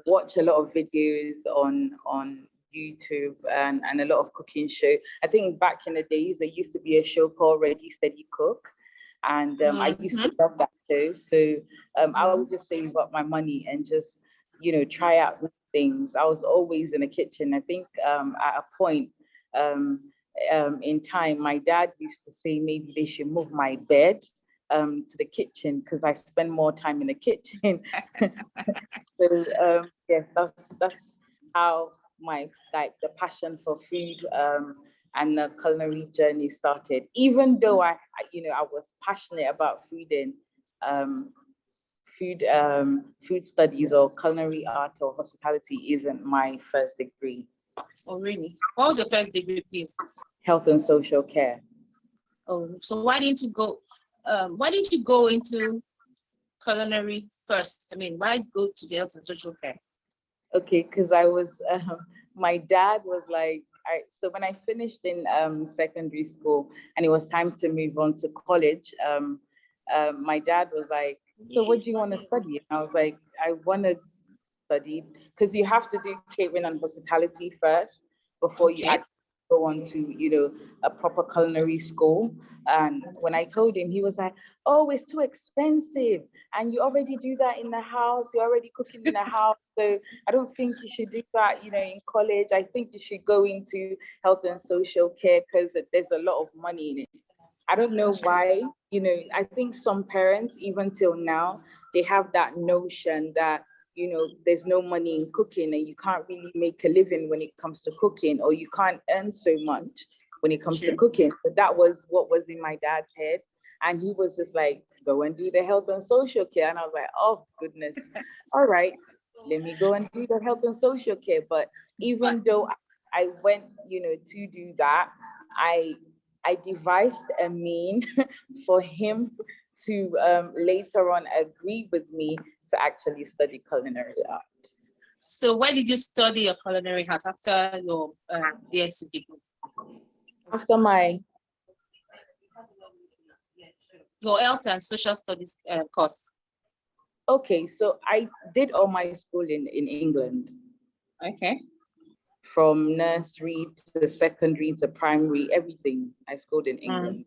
watch a lot of videos on YouTube and a lot of cooking show. I think back in the days, there used to be a show called Ready, Steady, Cook. And I used to love that show. So I would just save up my money and just, try out things. I was always in the kitchen. I think at a point in time, my dad used to say maybe they should move my bed to the kitchen because I spend more time in the kitchen. So yes, that's how the passion for food and the culinary journey started. Even though I was passionate about food and food studies or culinary art or hospitality isn't my first degree. Oh, really? What was your first degree, please? Health and social care. Oh, so why didn't you go into culinary first? I mean, why go to the health and social care? Okay, because I was, my dad was like, so when I finished in secondary school and it was time to move on to college, my dad was like, so what do you want to study? And I was like, I want to studied, because you have to do catering and hospitality first before you actually go on to, you know, a proper culinary school. And when I told him, he was like, oh, it's too expensive. And you already do that in the house. You're already cooking in the house. So I don't think you should do that, you know, in college. I think you should go into health and social care because there's a lot of money in it. I don't know why, you know, I think some parents, even till now, they have that notion that, you know, there's no money in cooking and you can't really make a living when it comes to cooking, or you can't earn so much when it comes to cooking. So that was what was in my dad's head. And he was just like, go and do the health and social care. And I was like, oh, goodness. All right, let me go and do the health and social care. But even though I went, you know, to do that, I devised a mean for him to later on agree with me to actually study culinary art. So where did you study your culinary art after your BSc degree? After your health and social studies course. Okay, so I did all my school in England. Okay. From nursery to secondary to primary, everything I schooled in England.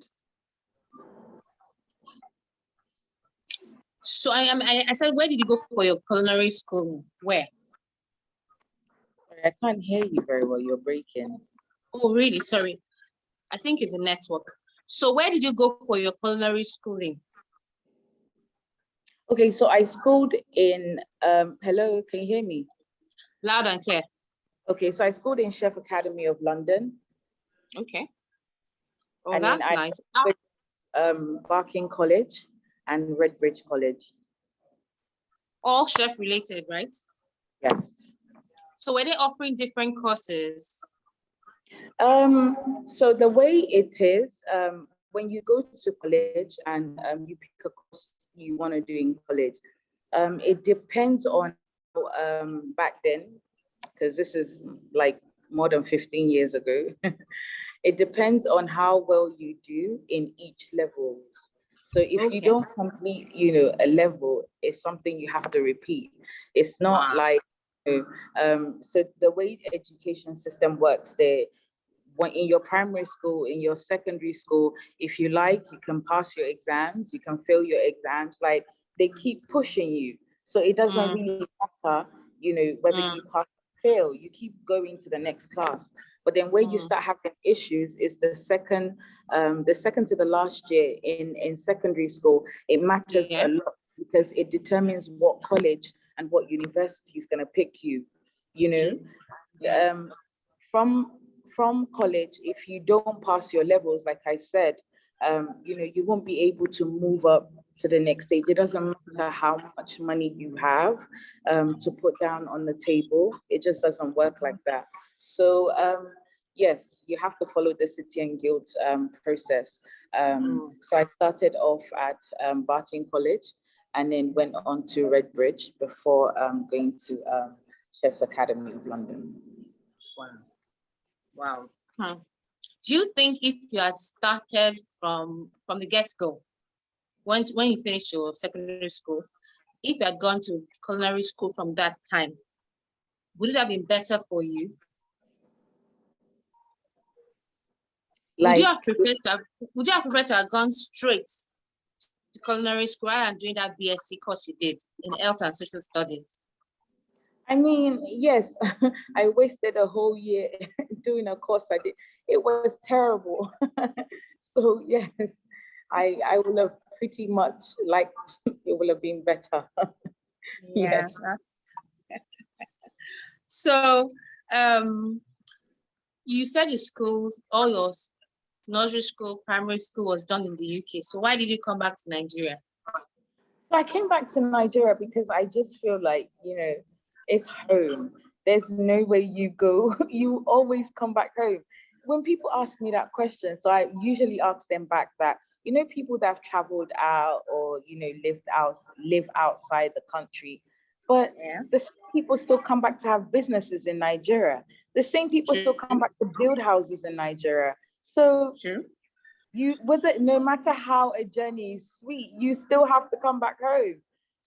So I said, where did you go for your culinary school? Where? I can't hear you very well. You're breaking. Oh, really? Sorry. I think it's a network. So where did you go for your culinary schooling? Okay, so I schooled in, hello, can you hear me? Loud and clear. Okay, so I schooled in Chef Academy of London. Okay. Oh, and that's then nice. Barking College and Redbridge College. All chef related, right? Yes. So were they offering different courses? So the way it is, when you go to college and you pick a course you want to do in college, it depends on back then, because this is like more than 15 years ago. It depends on how well you do in each level. So if you don't complete, you know, a level, it's something you have to repeat. It's not like, you know, so the way the education system works there, when in your primary school, in your secondary school, if you like, you can pass your exams, you can fail your exams, like they keep pushing you. So it doesn't really matter, you know, whether you pass or fail, you keep going to the next class. But then where you start having issues is the second to the last year in secondary school. It matters a lot because it determines what college and what university is going to pick you, you know. From college, if you don't pass your levels, like I said, you know, you won't be able to move up to the next stage. It doesn't matter how much money you have to put down on the table. It just doesn't work like that. So yes, you have to follow the City and Guilds process. So I started off at Barking College and then went on to Redbridge before going to Chef's Academy of London. Wow. Do you think if you had started from the get-go, when you finished your secondary school, if you had gone to culinary school from that time, would it have been better for you? Would you have preferred to have gone straight to culinary school and doing that BSc course you did in health and social studies? I mean, yes, I wasted a whole year doing a course I did. It was terrible. So yes, I will have pretty much liked it would have been better. Yeah. Yes. So you said your schools, all your nursery school, primary school was done in the UK. So why did you come back to Nigeria? So I came back to Nigeria because I just feel like, you know, it's home. There's no way you go, you always come back home. When people ask me that question, so I usually ask them back that, you know, people that have traveled out or, you know, live outside the country, but the same people still come back to have businesses in Nigeria. The same people still come back to build houses in Nigeria. So no matter how a journey is sweet, you still have to come back home.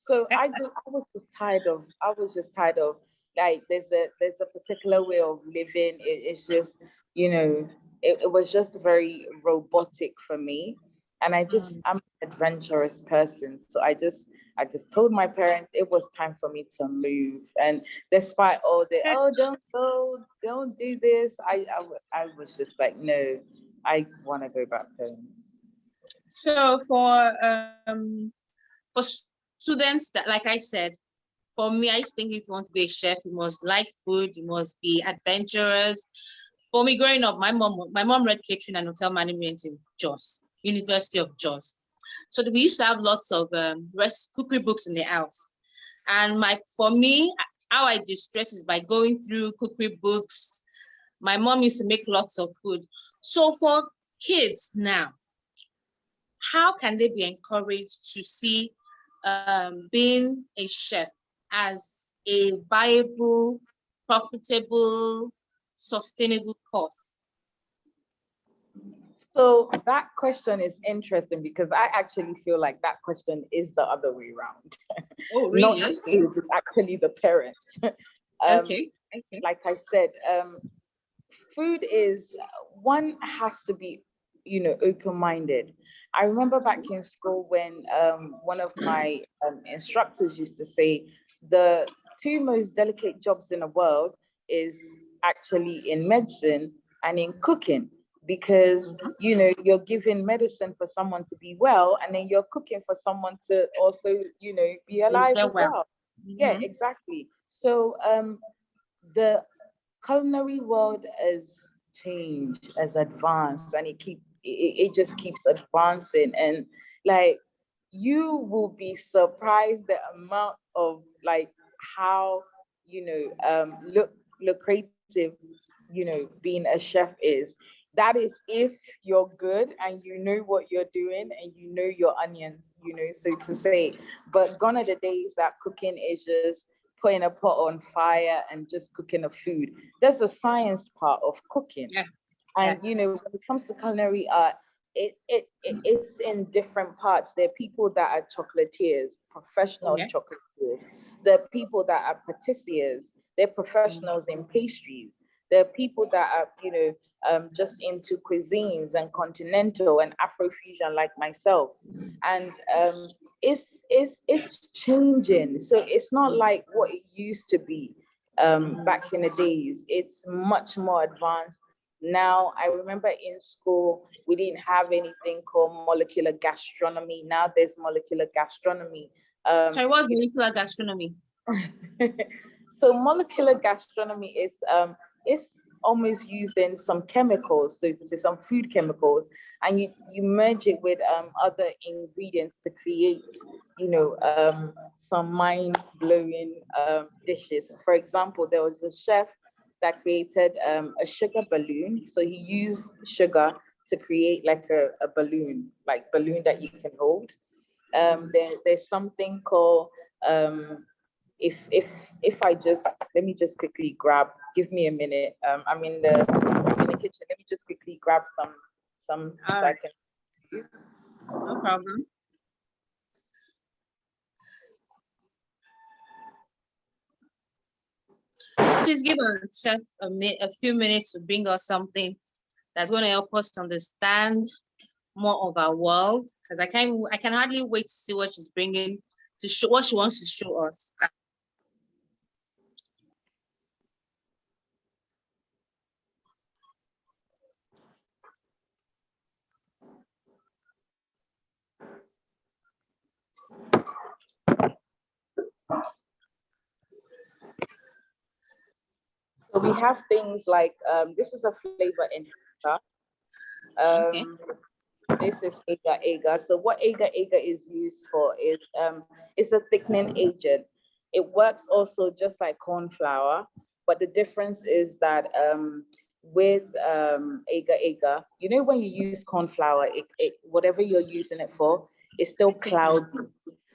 So I was just tired of, like, there's a particular way of living. It's just, it was just very robotic for me. And I'm an adventurous person. So I just told my parents it was time for me to move. And despite all the, oh, don't go, don't do this, I was just like, no, I want to go back home. So for students that, like I said, for me, I think if you want to be a chef, you must like food, you must be adventurous. For me, growing up, my mom read catering and hotel management in Jos, University of Jos. So we used to have lots of cookery books in the house. And for me, how I distress is by going through cookery books. My mom used to make lots of food. So for kids now, how can they be encouraged to see being a chef as a viable, profitable, sustainable course? So that question is interesting because I actually feel like that question is the other way around. Oh, really? Not Okay. it's actually the parents. Okay. Like I said, food is, one has to be, open-minded. I remember back in school when one of my instructors used to say the two most delicate jobs in the world is actually in medicine and in cooking, because you're giving medicine for someone to be well, and then you're cooking for someone to also be alive as well. Yeah, exactly. So the culinary world has changed, has advanced, and it just keeps advancing. And like, you will be surprised the amount of, like, how lucrative being a chef is. That is if you're good and you know what you're doing and you know your onions, so to say. But gone are the days that cooking is just putting a pot on fire and just cooking a food. There's a science part of cooking. Yeah. And Yes. when it comes to culinary art, it's in different parts. There are people that are chocolatiers, professional chocolatiers. There are people that are patissiers. They're professionals in pastries. There are people that are, just into cuisines and continental and Afrofusion, like myself. And it's changing. So it's not like what it used to be back in the days. It's much more advanced. Now, I remember in school, we didn't have anything called molecular gastronomy. Now there's molecular gastronomy. Sorry, what's molecular gastronomy? So molecular gastronomy is almost using some chemicals, so to say, some food chemicals, and you merge it with other ingredients to create, some mind-blowing dishes. For example, there was a chef that created a sugar balloon. So he used sugar to create like a balloon, like balloon that you can hold. There's something called if I just, let me just quickly give me a minute. I'm in the kitchen. Let me just quickly grab some All right. No problem. Please give us a few minutes to bring us something that's going to help us to understand more of our world, because I can hardly wait to see what she's bringing to show, what she wants to show us. So we have things like, this is a flavor enhancer. Okay. This is agar-agar. So what agar-agar is used for is, it's a thickening agent. It works also just like corn flour, but the difference is that with agar-agar, when you use corn flour, whatever you're using it for, it's still cloudy,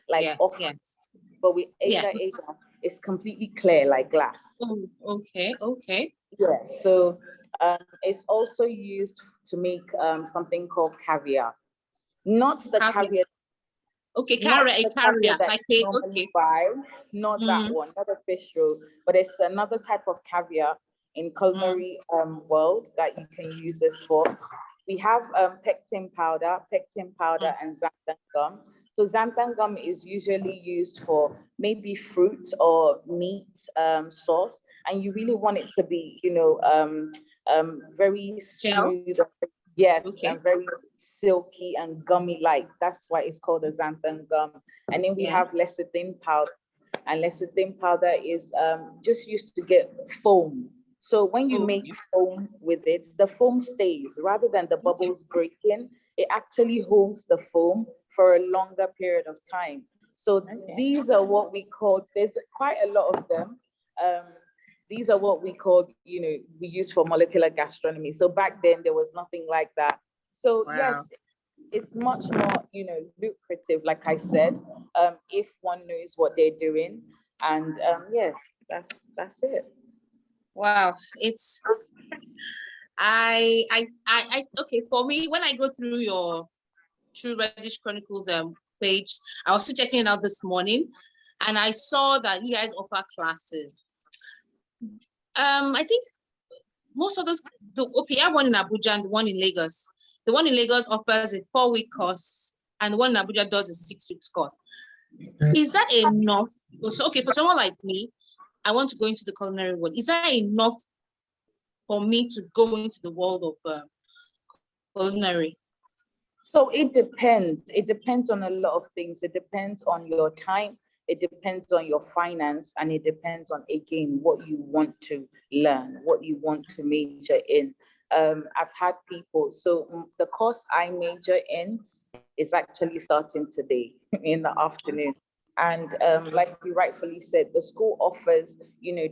like yes, off. yes. But with agar-agar, it's completely clear like glass. Oh, okay. Yeah. So it's also used to make something called caviar. Not the caviar Okay, Not carrier, a the carrier, that like you a, normally okay. buy, not that one, not a fish roll, but it's another type of caviar in culinary world that you can use this for. We have pectin powder, and xanthan gum. So xanthan gum is usually used for maybe fruit or meat sauce, and you really want it to be, very Gel. smooth. Yes, Okay. and very silky and gummy-like. That's why it's called a xanthan gum. And then we have lecithin powder, and lecithin powder is just used to get foam. So when you make foam with it, the foam stays rather than the bubbles breaking. It actually holds the foam for a longer period of time. So these are what we call, there's quite a lot of them. These are what we call, we use for molecular gastronomy. So back then there was nothing like that. So yes, it's much more, lucrative, like I said, if one knows what they're doing. And yeah, that's it. Wow, it's okay, for me, when I go through your True Reddish Chronicles page, I was still checking it out this morning, and I saw that you guys offer classes. I think most of those, okay, I have one in Abuja and the one in Lagos. The one in Lagos offers a 4-week course, and the one in Abuja does a 6-week course. Is that enough? So, okay, for someone like me, I want to go into the culinary world. Is that enough for me to go into the world of culinary? So it depends. It depends on a lot of things. It depends on your time. It depends on your finance, and it depends on, again, what you want to learn, what you want to major in. I've had people, so the course I major in is actually starting today in the afternoon. And like you rightfully said, the school offers,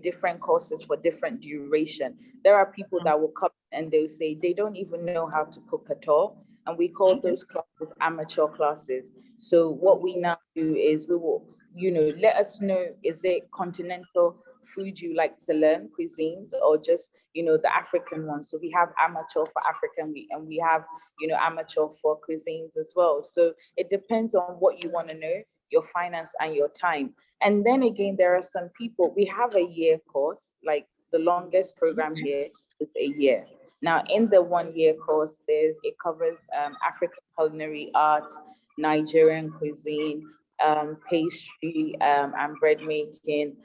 different courses for different duration. There are people that will come and they'll say they don't even know how to cook at all. And we call those classes amateur classes. So what we now do is we will, let us know, is it continental food you like to learn, cuisines, or just, the African ones. So we have amateur for African, and we have, amateur for cuisines as well. So it depends on what you want to know, your finance and your time. And then again, there are some people, we have a year course, like the longest program here is a year. Now, in the 1-year course, it covers African culinary arts, Nigerian cuisine, pastry and bread making,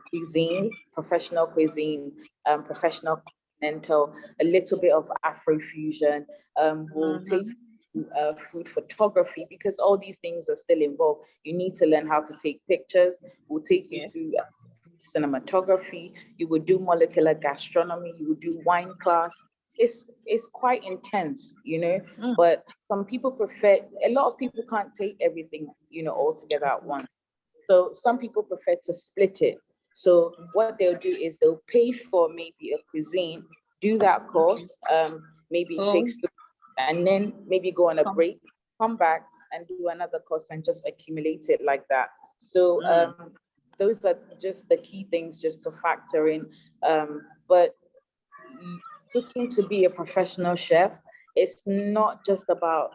cuisine, professional cuisine, professional continental, a little bit of Afrofusion. We'll take food photography, because all these things are still involved. You need to learn how to take pictures. We'll take you through cinematography. You would do molecular gastronomy. You would do wine class. It's quite intense, but some people prefer, a lot of people can't take everything, all together at once. So some people prefer to split it. So what they'll do is they'll pay for maybe a cuisine, do that course, maybe it takes, and then maybe go on a break, come back and do another course and just accumulate it like that. So those are just the key things just to factor in. But looking to be a professional chef, it's not just about,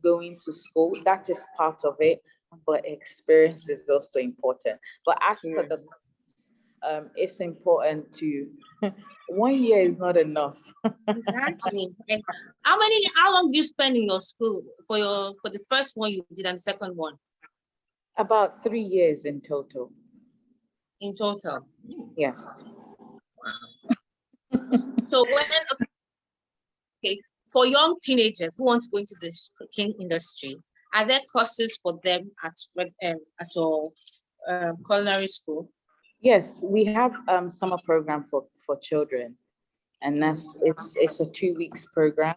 going to school. That is part of it, but experience is also important. But as for the it's important to 1 year is not enough. Exactly. How long do you spend in your school for the first one you did and the second one? About 3 years in total. In total? Yeah. So okay, for young teenagers who want to go into the cooking industry, are there courses for them at your culinary school? Yes, we have summer program for children, and it's a 2 weeks program,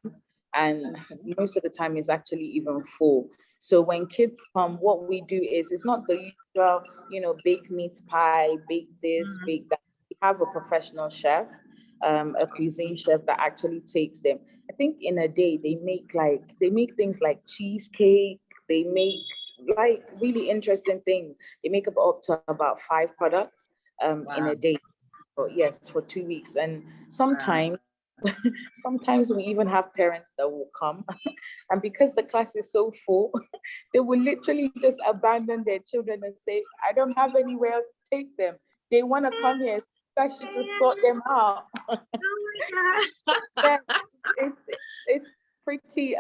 and most of the time it's actually even full. So when kids come, what we do is, it's not the usual, bake meat pie, bake this, bake that. We have a professional chef, a cuisine chef that actually takes them. I think in a day they make things like cheesecake. They make like really interesting things. They make up to about 5 products in a day. Yes, for 2 weeks. And sometimes Sometimes we even have parents that will come, and because the class is so full, they will literally just abandon their children and say, I don't have anywhere else to take them. They want to come here, so I should just sort them out. Oh my God. It's pretty,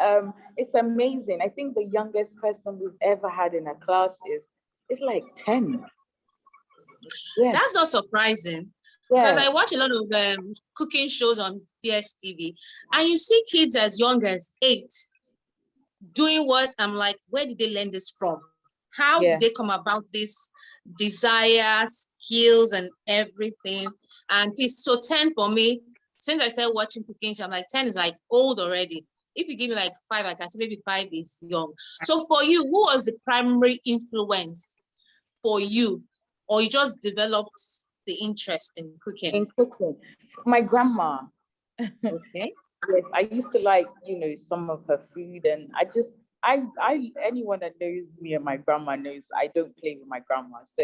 it's amazing. I think the youngest person we've ever had in a class is like 10. Yeah. That's not surprising. Because Yeah. I watch a lot of cooking shows on DSTV, and you see kids as young as 8 doing what I'm like, where did they learn this from? How Yeah. did they come about this desire, skills, and everything? And it's so 10 for me. Since I started watching cooking shows, I'm like 10 is like old already. If you give me like 5, I can say maybe 5 is young. So for you, who was the primary influence for you, or you just developed the interest in cooking? In cooking, my grandma. Okay. Yes, I used to like, some of her food, and anyone that knows me and my grandma knows I don't play with my grandma. So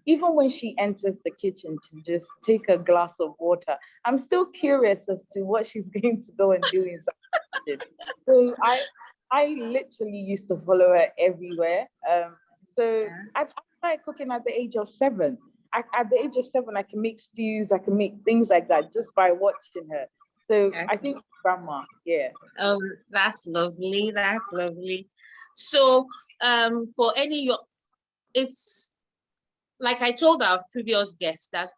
even when she enters the kitchen to just take a glass of water, I'm still curious as to what she's going to go and do inside the kitchen. So I literally used to follow her everywhere. So I started cooking at the age of 7. At the age of 7, I can make stews, I can make things like that just by watching her. So Okay. I think grandma, yeah. Oh, that's lovely. That's lovely. So, for it's like I told our previous guests that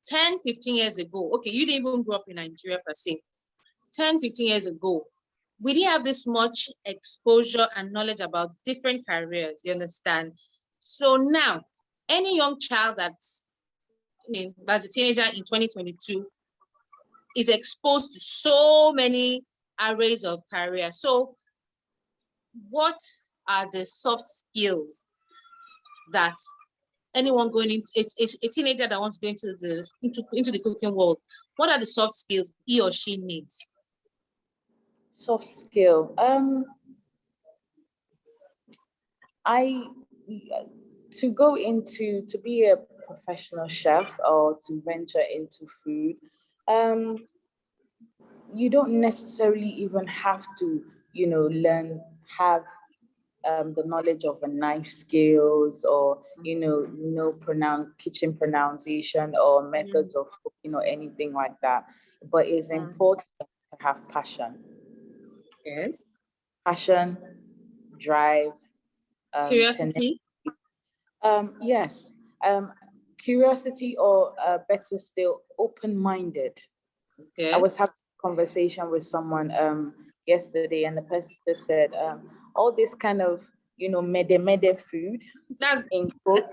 10, 15 years ago, okay, you didn't even grow up in Nigeria per se. 10, 15 years ago, we didn't have this much exposure and knowledge about different careers, you understand? So now, any young child that's a teenager in 2022 is exposed to so many arrays of careers. So what are the soft skills that anyone going into it's a teenager that wants to go into the cooking world, what are the soft skills he or she needs? Soft skill. To be a professional chef or to venture into food, you don't necessarily even have to, have the knowledge of a knife skills or kitchen pronunciation or methods of cooking or anything like that. But it's important to have passion. Yes. Passion, drive, Curiosity. yes. Curiosity, or better still, open-minded. Okay. I was having a conversation with someone yesterday, and the person just said, all this kind of, mede food, That's in quotes,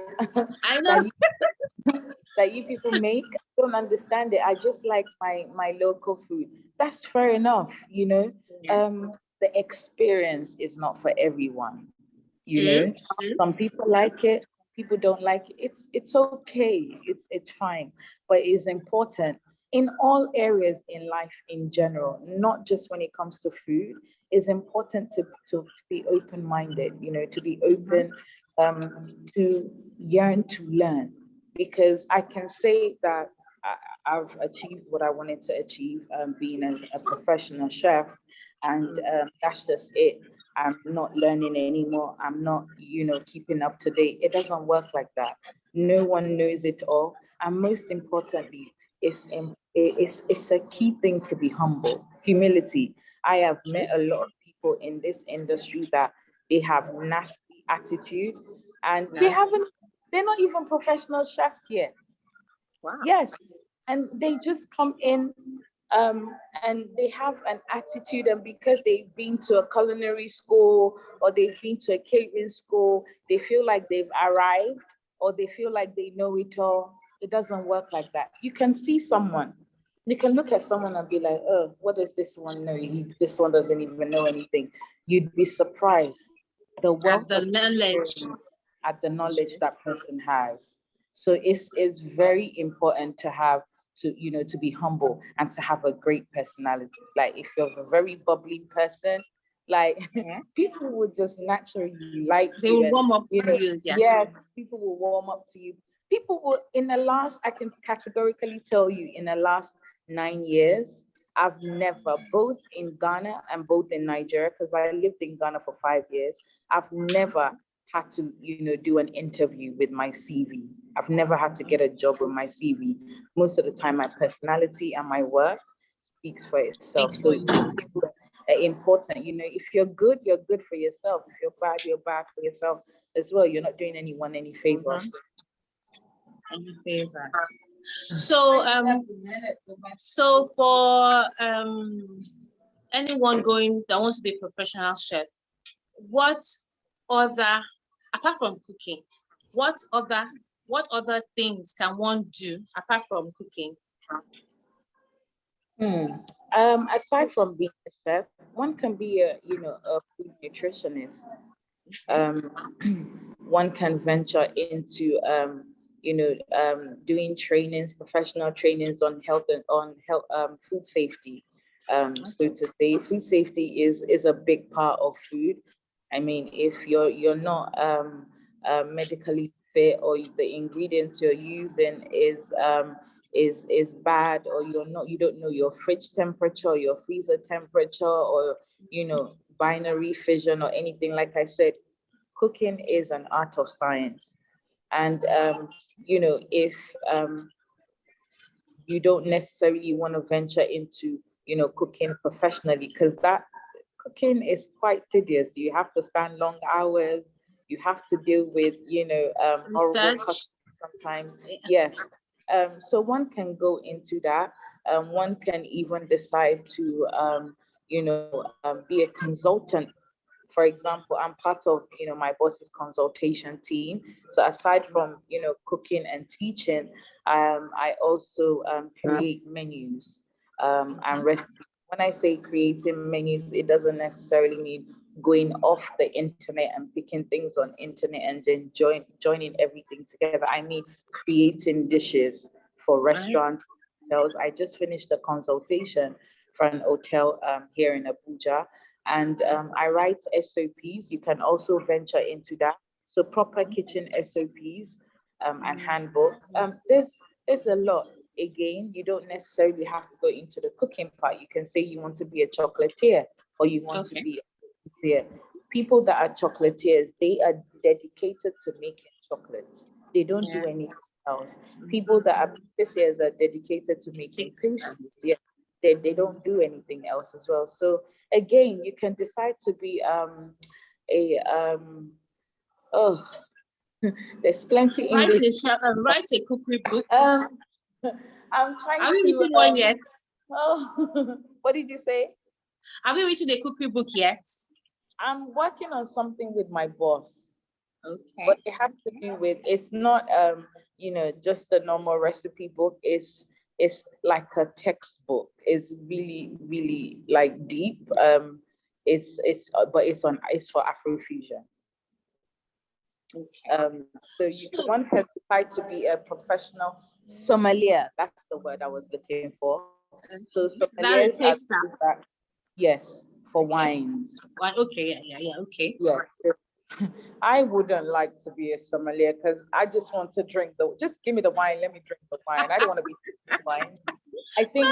I know. that you people make, I don't understand it. I just like my local food. That's fair enough, Yeah. The experience is not for everyone. True. Some people like it, people don't like it. It's okay. It's fine. But it's important in all areas in life in general, not just when it comes to food. It's important to be open-minded, to be open, to yearn to learn. Because I can say that I've achieved what I wanted to achieve, being a professional chef, and that's just it. I'm not learning anymore. I'm not, keeping up to date. It doesn't work like that. No one knows it all. And most importantly, it's a key thing to be humble. Humility. I have met a lot of people in this industry that they have nasty attitude, and they're not even professional chefs yet. Wow. Yes. And they just come in, and they have an attitude, and because they've been to a culinary school or they've been to a catering school, they feel like they've arrived, or they feel like they know it all. It doesn't work like that. You can look at someone and be like, oh, what does this one know? This one doesn't even know anything. You'd be surprised the wealth At the knowledge. at the knowledge that person has. So it's very important to have to be humble and to have a great personality. Like if you're a very bubbly person, like people will just naturally like They you. will And, warm up to you. yes, people will warm up to you. People will, I can categorically tell you, in the last 9 years, I've never, both in Ghana and both in Nigeria, because I lived in Ghana for 5 years, I've never had to, do an interview with my CV. I've never had to get a job with my CV. Most of the time, my personality and my work speaks for itself. So these things are important. If you're good for yourself. If you're bad for yourself as well. You're not doing anyone any favors. Any favors. So for anyone that wants to be a professional chef, what other, apart from cooking, what other things can one do apart from cooking? Aside from being a chef, one can be a food nutritionist. One can venture into doing trainings, professional trainings on health and food safety. So to say, food safety is a big part of food. I mean, if you're not medically fit, or the ingredients you're using is bad, or you don't know your fridge temperature, your freezer temperature, or binary fission or anything, like I said, cooking is an art of science. And if you don't necessarily want to venture into cooking professionally, because that cooking is quite tedious. You have to stand long hours, you have to deal with horrible customers sometimes. Yes. So one can go into that. One can even decide to be a consultant. For example, I'm part of my boss's consultation team. So aside from cooking and teaching, I also create menus and recipes. When I say creating menus, it doesn't necessarily mean going off the internet and picking things on internet and then joining everything together. I mean creating dishes for restaurants, hotels. I just finished a consultation for an hotel here in Abuja, and I write SOPs. You can also venture into that. So proper kitchen SOPs and handbook. There's a lot. Again, you don't necessarily have to go into the cooking part. You can say you want to be a chocolatier, or you want to be a patisserie. People that are chocolatiers, they are dedicated to making chocolates. They don't do anything else. People that are patisseries are dedicated to making pastries. Yeah, they don't do anything else as well. So again, you can decide to be there's plenty English. Write a cookery book. I'm trying Have you written one yet? Oh, what did you say? Have you written a cookery book yet? I'm working on something with my boss. Okay. But it has to do with, it's not just a normal recipe book. It's like a textbook. It's really, really like deep. It's for Afrofusion. Okay. So one can decide to be a professional sommelier. That's the word I was looking for. So sommeliers are, yes, for wines. Okay, yeah, okay. Yeah. I wouldn't like to be a sommelier because I just want to drink just give me the wine, let me drink the wine. I don't want to be drinking wine. I think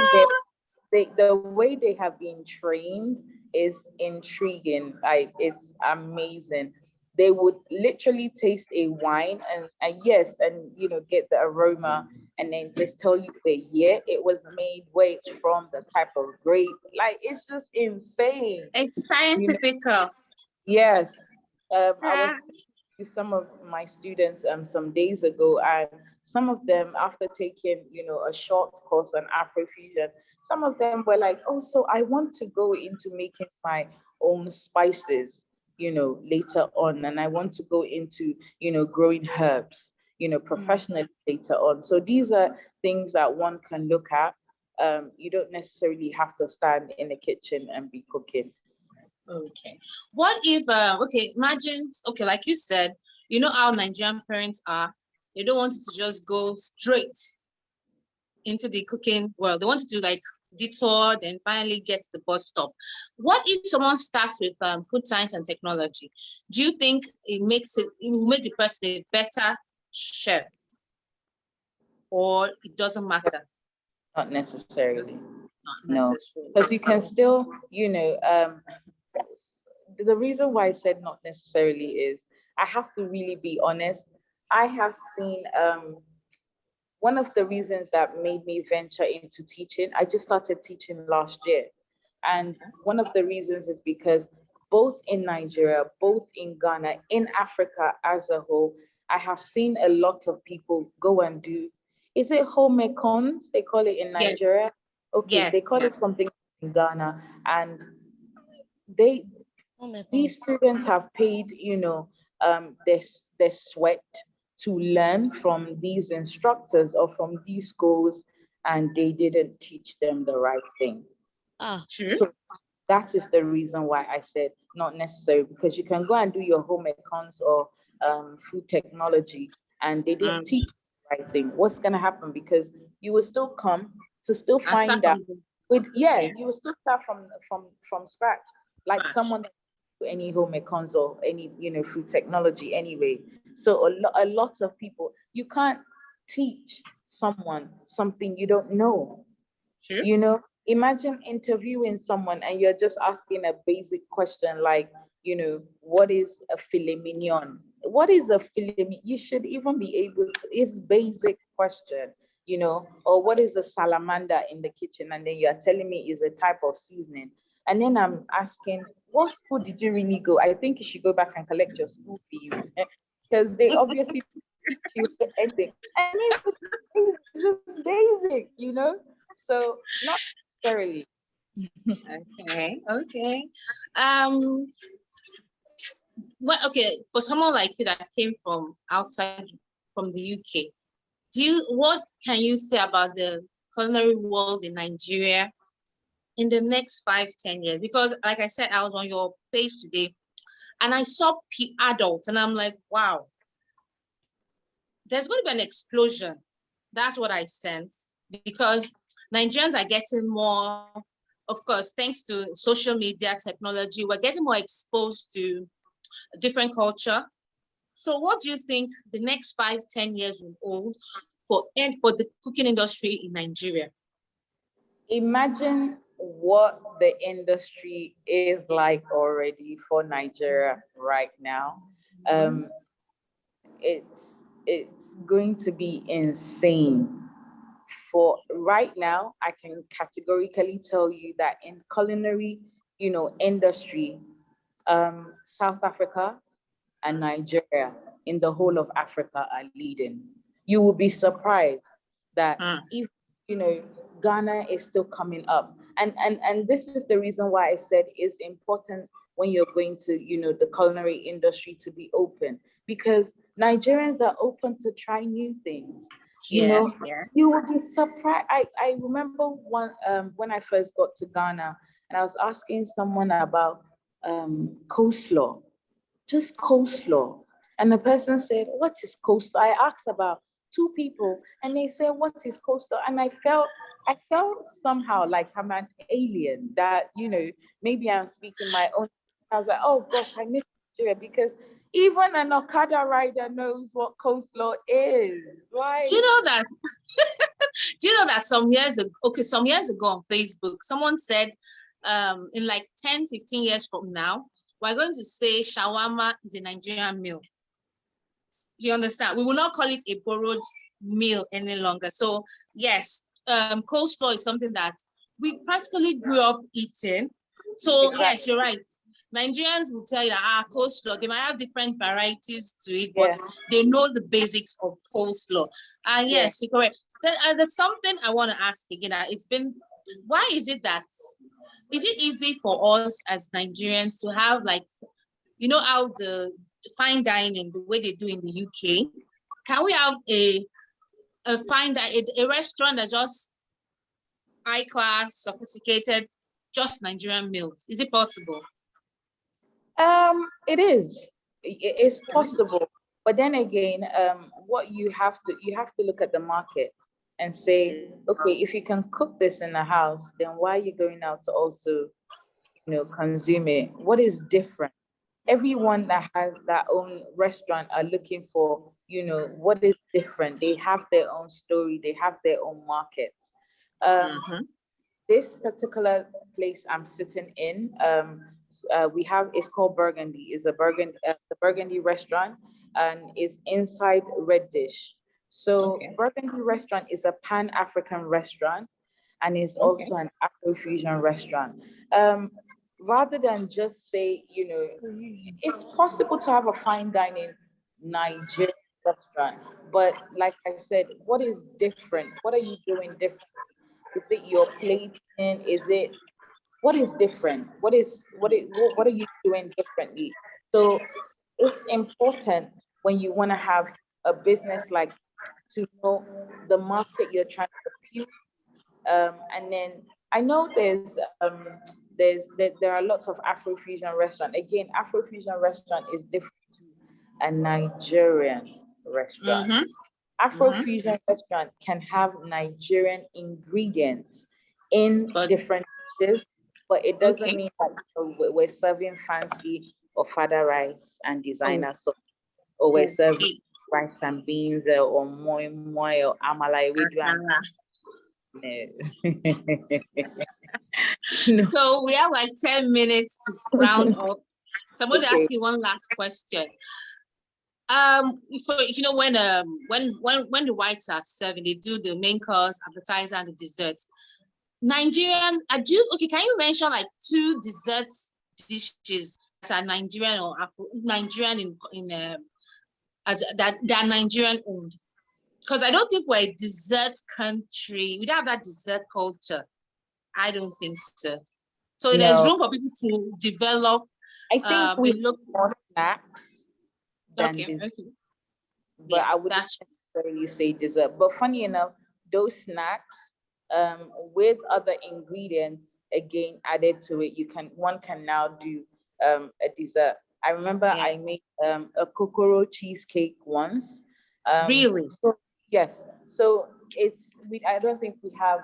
that the way they have been trained is intriguing. Like, it's amazing. They would literally taste a wine and get the aroma, and then just tell you the year it was made, where it's from, the type of grape. Like, it's just insane. It's scientific. Yes. I was with some of my students some days ago, and some of them, after taking a short course on Afrofusion, some of them were like, oh, so I want to go into making my own spices later on, and I want to go into growing herbs professionally later on. So these are things that one can look at. You don't necessarily have to stand in the kitchen and be cooking. Okay. What if, imagine, like you said, how Nigerian parents are, they don't want to just go straight into the cooking world. They want to like detour, then finally get to the bus stop. What if someone starts with food science and technology? Do you think it will make the person a better chef, or it doesn't matter? Not necessarily. No, because you can still, the reason why I said not necessarily is I have to really be honest. I have seen one of the reasons that made me venture into teaching, I just started teaching last year. And one of the reasons is because both in Nigeria, both in Ghana, in Africa as a whole, I have seen a lot of people go and do, is it home econs? They call it in Nigeria. Yes. Okay, yes, they call it something in Ghana. And these students have paid, their sweat to learn from these instructors or from these schools, and they didn't teach them the right thing. Sure. So that is the reason why I said not necessary, because you can go and do your home econs or food technology, and they didn't teach the right thing. What's going to happen? Because you will still come to still find out with, you will still start from scratch, like someone that do any home econs or any food technology anyway. So a lot of people, you can't teach someone something you don't know. Sure. Imagine interviewing someone and you're just asking a basic question like, what is a filet mignon? What is a filet mignon? You should even be able to, it's basic question, or what is a salamander in the kitchen? And then you're telling me is a type of seasoning. And then I'm asking, what school did you really go? I think you should go back and collect your school fees because they obviously teach you anything. And it's just basic, So not necessarily. Okay. Well, okay, for someone like you that came from outside from the UK, what can you say about the culinary world in Nigeria in the next 5-10 years? Because like I said, I was on your page today and I saw adults and I'm like, wow, there's going to be an explosion. That's what I sense, because Nigerians are getting more, of course, thanks to social media technology, we're getting more exposed to different culture. So what do you think the next 5-10 years will hold for the cooking industry in Nigeria? Imagine what the industry is like already for Nigeria right now. It's going to be insane. For right now, I can categorically tell you that in culinary, industry, South Africa and Nigeria in the whole of Africa are leading. You will be surprised that if, Ghana is still coming up. And this is the reason why I said it's important when you're going to, the culinary industry to be open, because Nigerians are open to try new things. You will be surprised. I remember when I first got to Ghana and I was asking someone about coleslaw, just coleslaw. And the person said, what is coleslaw? I asked about 2 people and they said, what is coleslaw? And I felt somehow like I'm an alien, that, maybe I'm speaking my own. I was like, oh gosh, I miss Nigeria, because even an Okada rider knows what coleslaw is. Like, do you know that? Do you know that some years ago on Facebook, someone said, in like 10-15 years from now, we're going to say shawarma is a Nigerian meal. Do you understand? We will not call it a borrowed meal any longer. So yes, coleslaw is something that we practically grew up eating. So yes, you're right. Nigerians will tell you that coleslaw, they might have different varieties to it, but they know the basics of coleslaw. Yes, you're correct. Then there's something I want to ask again. Why is it easy for us as Nigerians to have, like, how the fine dining, the way they do in the UK, can we have a restaurant that's just high class, sophisticated, just Nigerian meals? Is it possible? It is. It's possible, but then again, what you have to look at the market and say, okay, if you can cook this in the house, then why are you going out to also, consume it? What is different? Everyone that has their own restaurant are looking for, what is different. They have their own story. They have their own market. this particular place I'm sitting in, it's called Burgundy. It's the Burgundy restaurant, and it's inside Reddish. So Okay. Burgundy restaurant is a Pan-African restaurant, and is Okay. also an Afrofusion restaurant. Rather than just say, it's possible to have a fine dining Nigerian restaurant, but like I said, what is different? What are you doing different? Is it your plating? What is different? What are you doing differently? So it's important when you want to have a business like to know the market you're trying to appeal. And then I know there are lots of Afrofusion restaurant. Again, Afrofusion restaurant is different to a Nigerian restaurant. Afrofusion restaurant can have Nigerian ingredients in different dishes, but it doesn't mean that we're serving fancy or fada rice and designer sauce, or we're serving rice and beans or moi moi or amala ewedu. No. So we have like 10 minutes to round up. So I'm going to ask you one last question. When the whites are serving, they do the main course, appetizer, and the dessert. Nigerian, can you mention like 2 dessert dishes that are Nigerian or Nigerian that are Nigerian owned? Because I don't think we're a dessert country. We don't have that dessert culture. I don't think so. So there's room for people to develop. I think we look more snacks than dessert. But I wouldn't necessarily say dessert. But funny enough, those snacks with other ingredients again added to it, one can now do a dessert. I remember I made a kokoro cheesecake once. Really? So, yes. So I don't think we have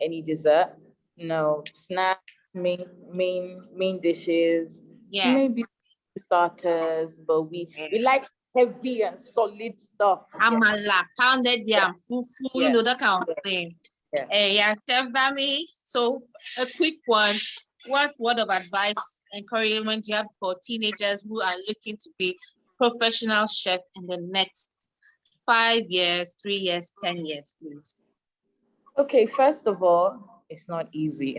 any dessert. No snacks, main dishes. Yes. Maybe starters, but we like heavy and solid stuff. Amala, pounded yam, fufu, that kind of thing. Chef Bami. So a quick one. What word of advice, encouragement do you have for teenagers who are looking to be professional chef in the next 5 years, 3 years, 10 years, please? Okay, first of all, it's not easy.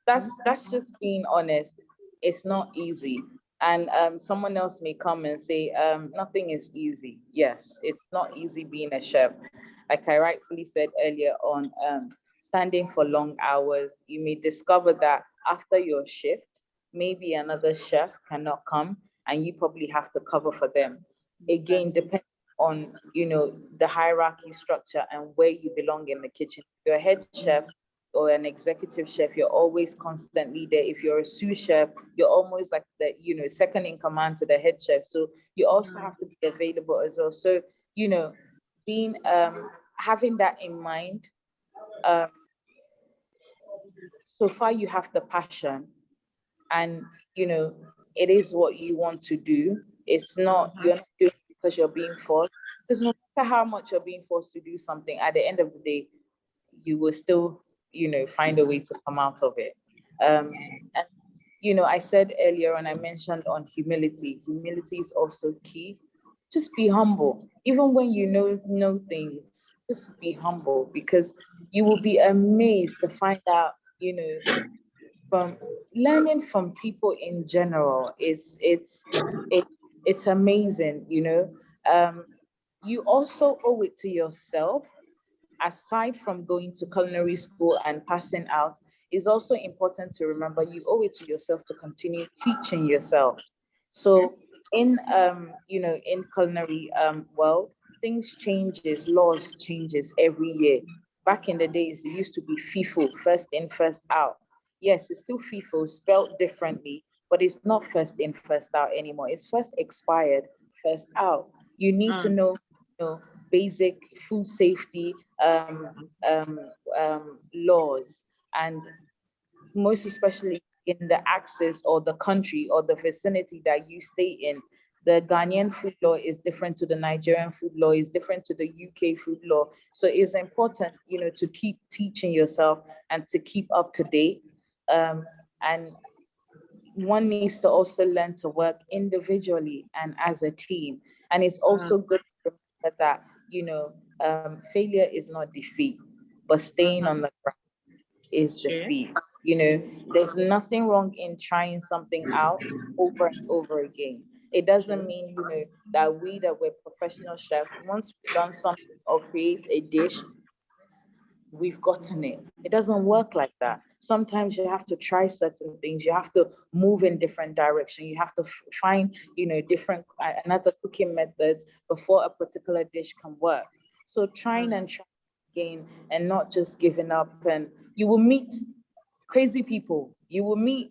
That's just being honest. It's not easy. And someone else may come and say, nothing is easy. Yes, it's not easy being a chef. Like I rightfully said earlier on, standing for long hours, you may discover that after your shift, maybe another chef cannot come and you probably have to cover for them. Again, depending on, the hierarchy structure and where you belong in the kitchen. If you're a head chef or an executive chef, you're always constantly there. If you're a sous chef, you're almost like the, second in command to the head chef. So you also have to be available as well. So, being, having that in mind, so far you have the passion and, it is what you want to do. It's not, you're not doing it because you're being forced. Because no matter how much you're being forced to do something, at the end of the day, you will still, find a way to come out of it. And, I said earlier, and I mentioned on humility. Humility is also key. Just be humble. Even when you know things, just be humble, because you will be amazed to find out, from learning from people in general it's amazing. You also owe it to yourself. Aside from going to culinary school and passing out, is also important to remember you owe it to yourself to continue teaching yourself. So in in culinary world, things changes, laws changes every year. Back in the days, it used to be FIFO, first in, first out. Yes, it's still FIFO, spelled differently, but it's not first in, first out anymore. It's first expired, first out. You need to know, basic food safety laws, and most especially in the access or the country or the vicinity that you stay in. The Ghanaian food law is different to the Nigerian food law, is different to the UK food law. So it's important, to keep teaching yourself and to keep up to date. And one needs to also learn to work individually and as a team. And it's also good to remember that, failure is not defeat, but staying on the ground is defeat. There's nothing wrong in trying something out over and over again. It doesn't mean, that we're professional chefs, once we've done something or create a dish, we've gotten it. It doesn't work like that. Sometimes you have to try certain things. You have to move in different direction. You have to find, different another cooking methods before a particular dish can work. So trying and trying again and not just giving up. And you will meet crazy people. You will meet,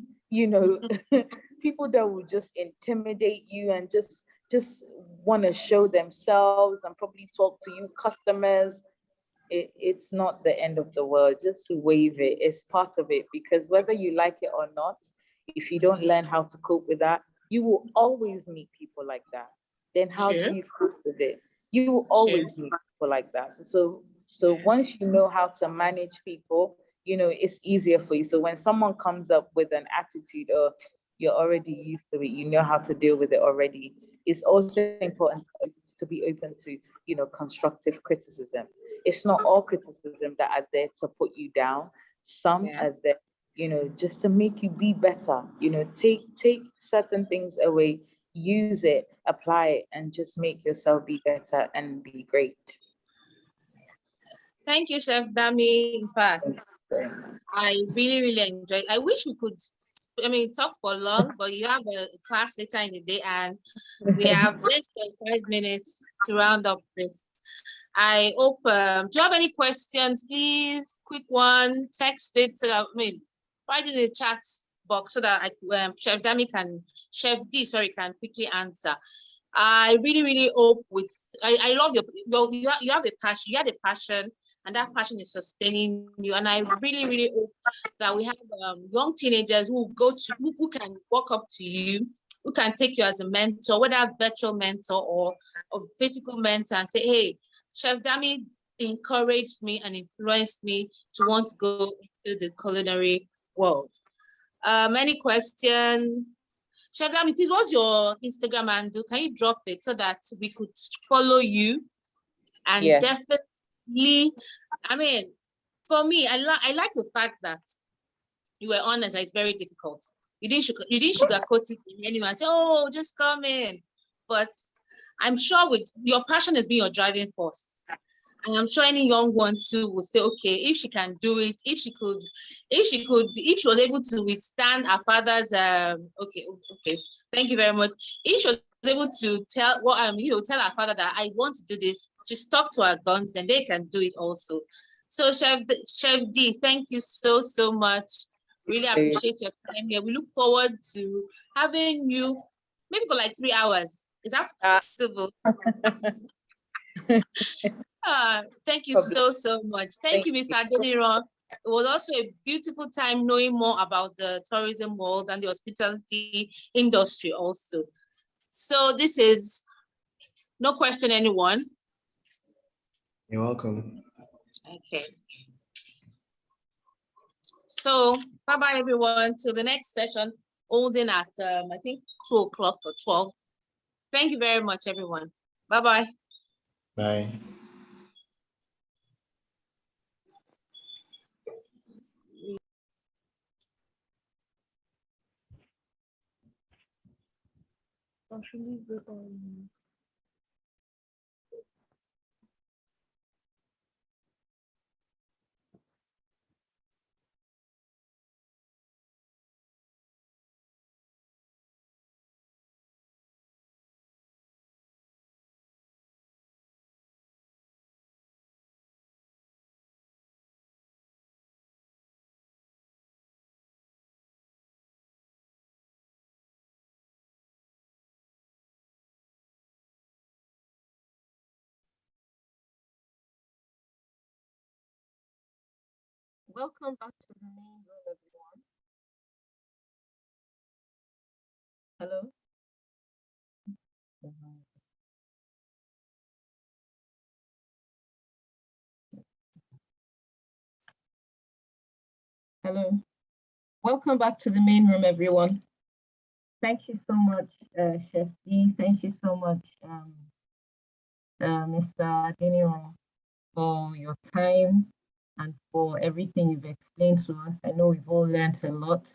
people that will just intimidate you and just want to show themselves and probably talk to you, customers. It's not the end of the world. Just waive it. It's part of it, because whether you like it or not, if you don't learn how to cope with that, you will always meet people like that. Then how do you cope with it? You will always meet people like that. So once you know how to manage people, it's easier for you. So when someone comes up with an attitude, or you're already used to it, you know how to deal with it already. It's also important to be open to, constructive criticism. It's not all criticism that are there to put you down. Some are there, just to make you be better. Take certain things away, use it, apply it, and just make yourself be better and be great. Thank you, Chef Dami. In fact, I really, really enjoyed. I wish we could, talk for long, but you have a class later in the day, and we have less than 5 minutes to round up this. I hope, do you have any questions, please? Quick one, text it, write in the chat box so that Chef D, can quickly answer. I really, really hope I love you have a passion, you had a passion, and that passion is sustaining you. And I really, really hope that we have young teenagers who can walk up to you, who can take you as a mentor, whether a virtual mentor or a physical mentor, and say, hey, Chef Dami encouraged me and influenced me to want to go into the culinary world. Any question? Chef Dami, please, what's your Instagram handle? Can you drop it so that we could follow you? And definitely, for me, I like the fact that you were honest. It's very difficult. You didn't sugarcoat it in anyone and say, oh, just come in. But I'm sure with your passion has been your driving force. And I'm sure any young one too will say, okay, if she can do it, if she was able to withstand her father's, okay, thank you very much. If she was able to tell her father that I want to do this, just talk to her guns, and they can do it also. So Chef D, thank you so much. Really appreciate your time here. We look forward to having you maybe for like 3 hours. Is that possible? Thank you so much. Thank you, Mr. Adeniran. It was also a beautiful time knowing more about the tourism world and the hospitality industry also. So this is no question, anyone. You're welcome. Okay. So bye-bye, everyone. Till the next session, holding at, I think, 2 o'clock or 12. Thank you very much, everyone. Bye-bye. Bye. Welcome back to the main room, everyone. Hello. Hello. Welcome back to the main room, everyone. Thank you so much, Chef D. Thank you so much, Mr. Adeniran, for your time and for everything you've explained to us. I know we've all learned a lot.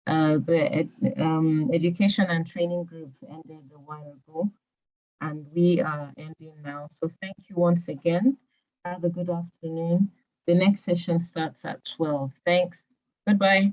The education and training group ended a while ago, and we are ending now. So thank you once again. Have a good afternoon. The next session starts at 12. Thanks. Goodbye.